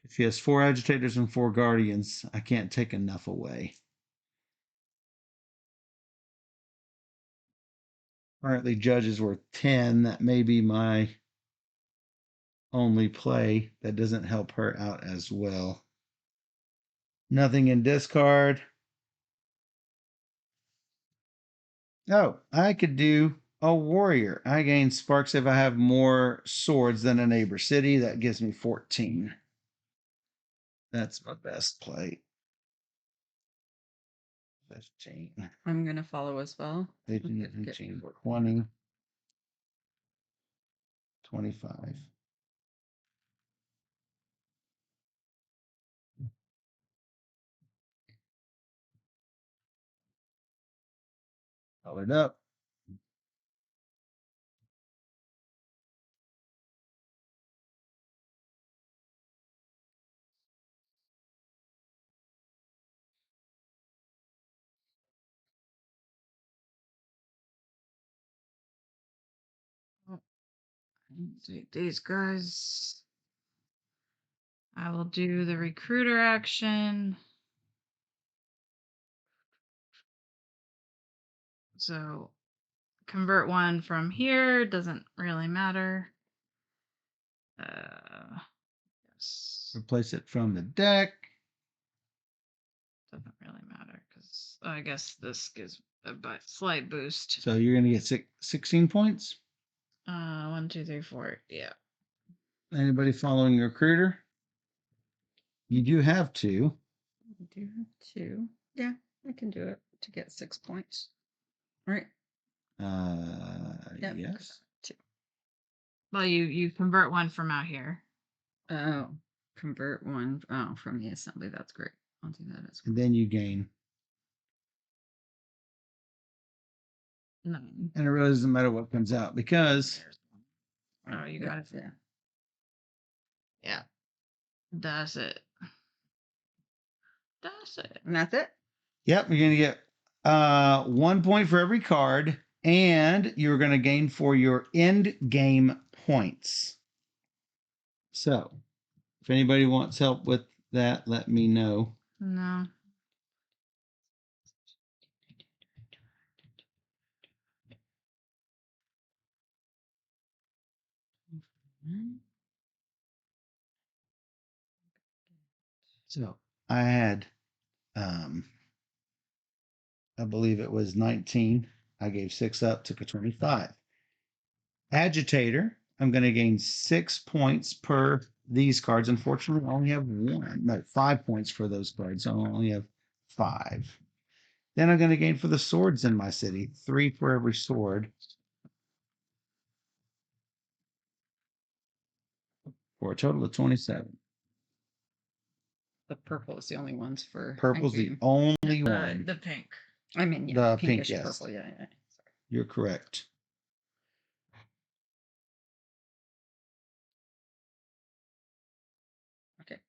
Speaker 1: If she has 4 agitators and 4 guardians, I can't take enough away. Currently, Judge is worth 10. That may be my only play. That doesn't help her out as well. Nothing in discard. Oh, I could do a warrior. I gain sparks if I have more swords than a neighbor city. That gives me 14. That's my best play. 15.
Speaker 3: I'm gonna follow as well.
Speaker 1: 18,
Speaker 3: Get
Speaker 1: 19, 20, 25. Colored up.
Speaker 2: Take these guys. I will do the recruiter action. So convert one from here doesn't really matter. Yes.
Speaker 1: Replace it from the deck.
Speaker 2: Doesn't really matter because I guess this gives a slight boost.
Speaker 1: So you're going to get 16 points.
Speaker 2: 1, 2, 3, 4. Yeah.
Speaker 1: Anybody following your recruiter? You do have 2.
Speaker 3: I do have 2. Yeah, I can do it to get 6 points. Right. Yep,
Speaker 1: Yes.
Speaker 3: 2.
Speaker 2: Well, you convert one from out here.
Speaker 3: Oh, convert one. Oh, from the assembly. That's great. I'll do that as well.
Speaker 1: And then you gain.
Speaker 2: 9.
Speaker 1: And it really doesn't matter what comes out because
Speaker 2: Oh, you got it.
Speaker 3: Yeah.
Speaker 2: Yeah. That's it. That's it.
Speaker 3: And that's it.
Speaker 1: yep, you're going to get 1 point for every card, and you're going to gain for your end game points. So, if anybody wants help with that, let me know.
Speaker 2: No.
Speaker 1: So, I had, I believe it was 19. I gave 6 up, took a 25. Agitator, I'm going to gain 6 points per these cards. Unfortunately, I only have 5 points for those cards. So I only have 5. Then I'm going to gain for the swords in my city, 3 for every sword, for a total of 27.
Speaker 3: The purple is the only ones for.
Speaker 1: Purple's the
Speaker 3: endgame.
Speaker 1: only one.
Speaker 2: The pink.
Speaker 3: I mean, yeah,
Speaker 1: The pink,
Speaker 3: pinkish
Speaker 1: yes.
Speaker 3: purple. Yeah, yeah. Sorry.
Speaker 1: You're correct.
Speaker 3: Okay.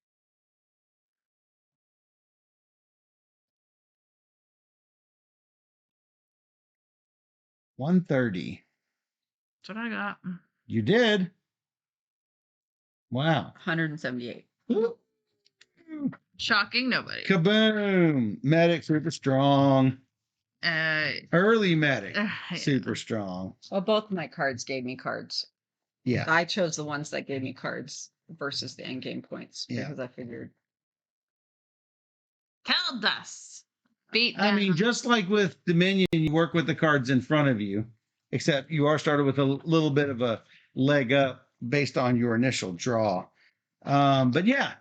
Speaker 1: $130.
Speaker 2: That's what I got.
Speaker 1: You did. Wow.
Speaker 3: 178.
Speaker 2: Shocking nobody.
Speaker 1: Kaboom. Medic super strong.
Speaker 2: Uh,
Speaker 1: Early medic
Speaker 2: yeah.
Speaker 1: super strong.
Speaker 3: Well, both my cards gave me cards.
Speaker 1: Yeah.
Speaker 3: I chose the ones that gave me cards versus the end game points
Speaker 1: Yeah.
Speaker 3: because I figured.
Speaker 2: Tell us. Beat
Speaker 1: I mean,
Speaker 2: down.
Speaker 1: just like with Dominion, you work with the cards in front of you, except you are started with a little bit of a leg up based on your initial draw. But yeah,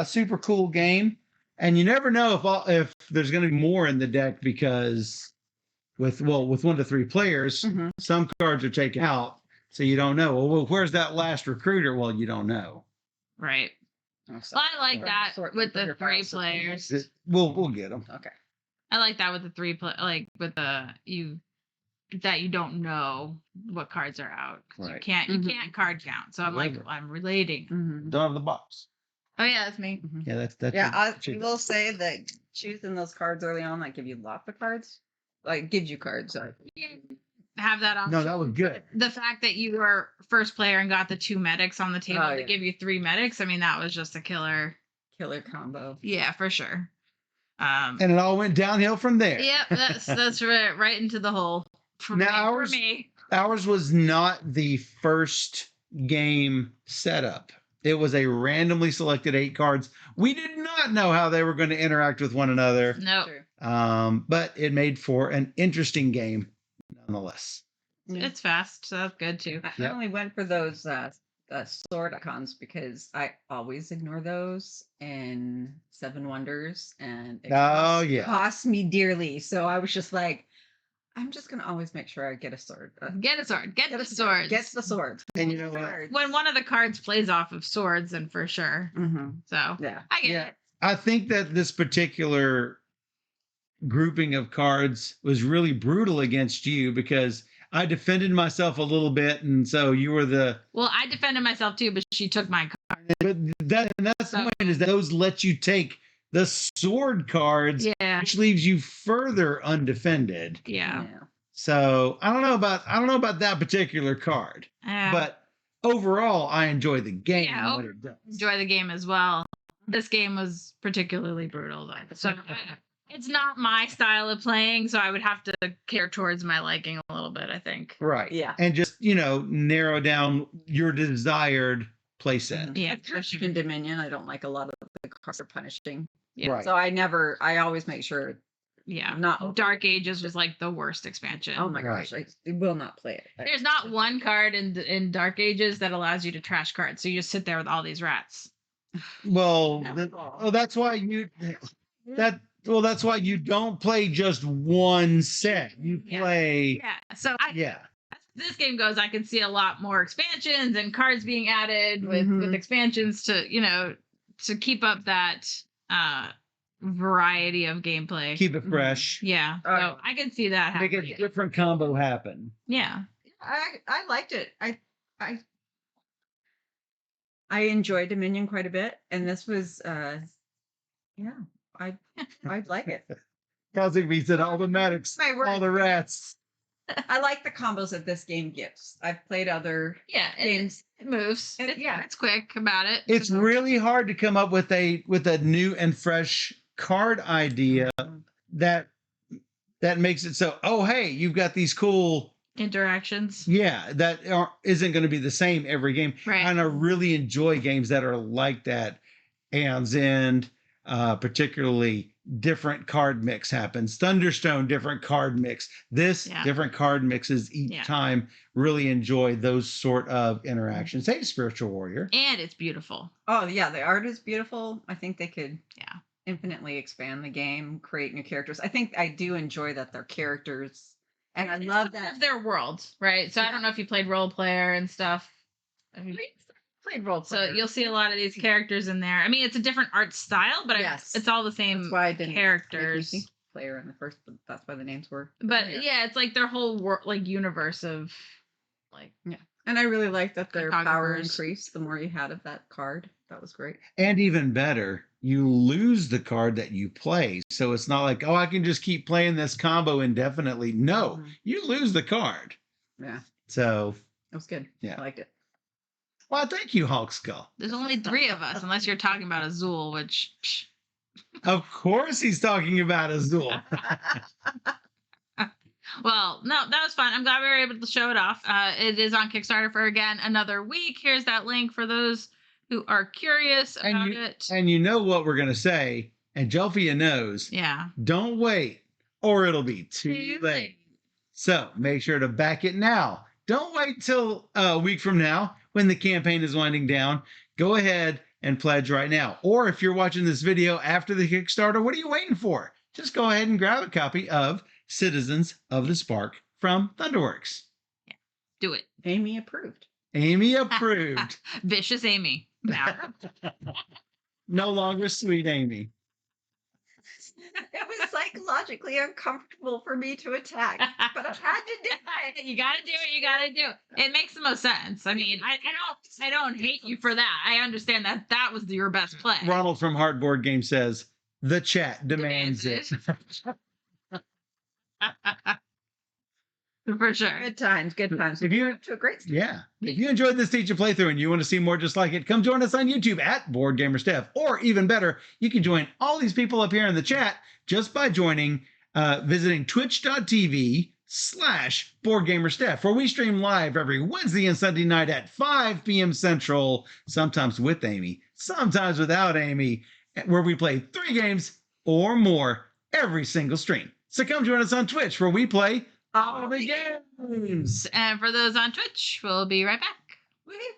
Speaker 1: super cool game. And you never know if there's going to be more in the deck because with 1 to 3 players,
Speaker 3: Mhm.
Speaker 1: some cards are taken out, so you don't know. Well, where's that last recruiter? Well, you don't know.
Speaker 2: Right.
Speaker 3: Oh, sorry.
Speaker 2: Well, I like that with the
Speaker 3: your
Speaker 2: 3
Speaker 3: files.
Speaker 2: players.
Speaker 1: We'll get them.
Speaker 3: Okay.
Speaker 2: I like that with the 3 like with the you don't know what cards are out. 'Cause
Speaker 1: Right.
Speaker 2: You
Speaker 3: Mhm.
Speaker 2: can't card count. So I'm
Speaker 1: However.
Speaker 2: like I'm relating.
Speaker 3: Mm-hmm.
Speaker 1: Don't have the box.
Speaker 2: Oh yeah, that's me.
Speaker 1: Yeah, that's
Speaker 3: Yeah, I
Speaker 1: cheap.
Speaker 3: will say that choosing those cards early on, that give you lots of cards, like gives you cards. So.
Speaker 2: Have that option.
Speaker 1: No, that was good.
Speaker 2: The fact that you were first player and got the 2 medics on the table
Speaker 3: Oh,
Speaker 2: to
Speaker 3: yeah.
Speaker 2: give you 3 medics, I mean, that was just a killer.
Speaker 3: Killer combo.
Speaker 2: Yeah, for sure.
Speaker 1: And it all went downhill from there.
Speaker 2: Yep, that's right into the hole. For me.
Speaker 1: Ours was not the first game setup. It was a randomly selected 8 cards. We did not know how they were going to interact with one another.
Speaker 2: Nope.
Speaker 1: But it made for an interesting game nonetheless.
Speaker 2: It's fast, so that's good too.
Speaker 3: I only went for those sword icons because I always ignore those in Seven Wonders, and it cost me dearly. So I was just like, I'm just gonna always make sure I get a sword.
Speaker 2: Get a sword. Get the sword.
Speaker 3: Get the sword.
Speaker 1: And you know what?
Speaker 2: When one of the cards plays off of swords, then for sure.
Speaker 3: Mm-hmm.
Speaker 2: So
Speaker 3: yeah,
Speaker 2: I get it.
Speaker 1: I think that this particular grouping of cards was really brutal against you because I defended myself a little bit, and so you were the.
Speaker 2: Well, I defended myself too, but she took my card.
Speaker 1: But that's the point, is that those let you take the sword cards, which leaves you further undefended.
Speaker 2: Yeah.
Speaker 1: So I don't know about that particular card, but overall, I enjoy the game.
Speaker 2: Yeah,
Speaker 1: what it does.
Speaker 2: Enjoy the game as well. This game was particularly brutal, though. So it's not my style of playing, so I would have to care towards my liking a little bit, I think.
Speaker 1: Right.
Speaker 3: Yeah.
Speaker 1: And just, narrow down your desired play set.
Speaker 2: Yeah.
Speaker 3: Especially in Dominion, I don't like a lot of the cards are punishing.
Speaker 2: Yeah.
Speaker 1: Right.
Speaker 3: So I always make sure.
Speaker 2: Yeah.
Speaker 3: Not
Speaker 2: Dark Ages was like the worst expansion.
Speaker 3: Oh my gosh, I will not play it.
Speaker 2: There's not one card in Dark Ages that allows you to trash cards, so you just sit there with all these rats.
Speaker 1: Well, that's why you don't play just one set. You play.
Speaker 2: Yeah. So as this game goes, I can see a lot more expansions and cards being added with expansions to keep up that variety of gameplay.
Speaker 1: Keep it fresh.
Speaker 2: Yeah. So I can see that happening.
Speaker 1: Make a different combo happen.
Speaker 2: Yeah.
Speaker 3: I liked it. I enjoyed Dominion quite a bit, and this was I like it.
Speaker 1: Cosby said all the medics, all the rats.
Speaker 3: I like the combos that this game gives. I've played other games.
Speaker 2: It moves. It's quick about it.
Speaker 1: It's really hard to come up with a new and fresh card idea that makes it so. Oh, hey, you've got these cool
Speaker 2: interactions.
Speaker 1: Yeah, that isn't going to be the same every game.
Speaker 2: Right.
Speaker 1: And I really enjoy games that are like that. Aeon's End, particularly different card mix happens. Thunderstone, different card mix. Different card mixes each time. Really enjoy those sort of interactions. Hey, Spiritual Warrior.
Speaker 2: And it's beautiful.
Speaker 3: Oh, yeah, the art is beautiful. I think they could infinitely expand the game, create new characters. I think I do enjoy that they're characters. And I love that.
Speaker 2: Their world, right? So I don't know if you played Role Player and stuff.
Speaker 3: Played Role Player.
Speaker 2: So you'll see a lot of these characters in there. I mean, it's a different art style, but it's all the same
Speaker 3: that's why I didn't
Speaker 2: characters.
Speaker 3: Player in the first, but that's why the names were.
Speaker 2: But it's like their whole universe of
Speaker 3: And I really liked that their power increased the more you had of that card. That was great.
Speaker 1: And even better, you lose the card that you play. So it's not like, I can just keep playing this combo indefinitely. No, you lose the card.
Speaker 3: Yeah.
Speaker 1: So
Speaker 3: it was good.
Speaker 1: Yeah.
Speaker 3: I liked it.
Speaker 1: Well, thank you, Hulk Skull.
Speaker 2: There's only 3 of us, unless you're talking about Azul, which.
Speaker 1: Of course he's talking about Azul.
Speaker 2: Well, no, that was fun. I'm glad we were able to show it off. It is on Kickstarter for, again, another week. Here's that link for those who are curious about it.
Speaker 1: And you know what we're going to say, and Jelfia knows.
Speaker 2: Yeah.
Speaker 1: Don't wait, or it'll be too late. So make sure to back it now. Don't wait till a week from now when the campaign is winding down. Go ahead and pledge right now. Or if you're watching this video after the Kickstarter, what are you waiting for? Just go ahead and grab a copy of Citizens of the Spark from Thunderworks.
Speaker 2: Yeah, do it.
Speaker 3: Amy approved.
Speaker 1: Amy approved.
Speaker 2: Vicious Amy. Now.
Speaker 3: No longer sweet Amy. It was psychologically uncomfortable for me to attack, but I had to do it.
Speaker 2: You gotta do it. You gotta do it. It makes the most sense. I mean, I don't hate you for that. I understand that was your best play.
Speaker 1: Ronald from Hardboard Game says the chat demands it.
Speaker 2: For sure.
Speaker 3: Good times, good times.
Speaker 1: If you-
Speaker 3: We're up to a great start.
Speaker 1: Yeah. If you enjoyed this teacher playthrough and you want to see more just like it, come join us on YouTube at Board Gamer Steph. Or even better, you can join all these people up here in the chat just by visiting twitch.tv/BoardGamerSteph, where we stream live every Wednesday and Sunday night at 5 p.m. Central, sometimes with Amy, sometimes without Amy, where we play 3 games or more every single stream. So come join us on Twitch, where we play all the games.
Speaker 2: And for those on Twitch, we'll be right back.
Speaker 3: Woohoo.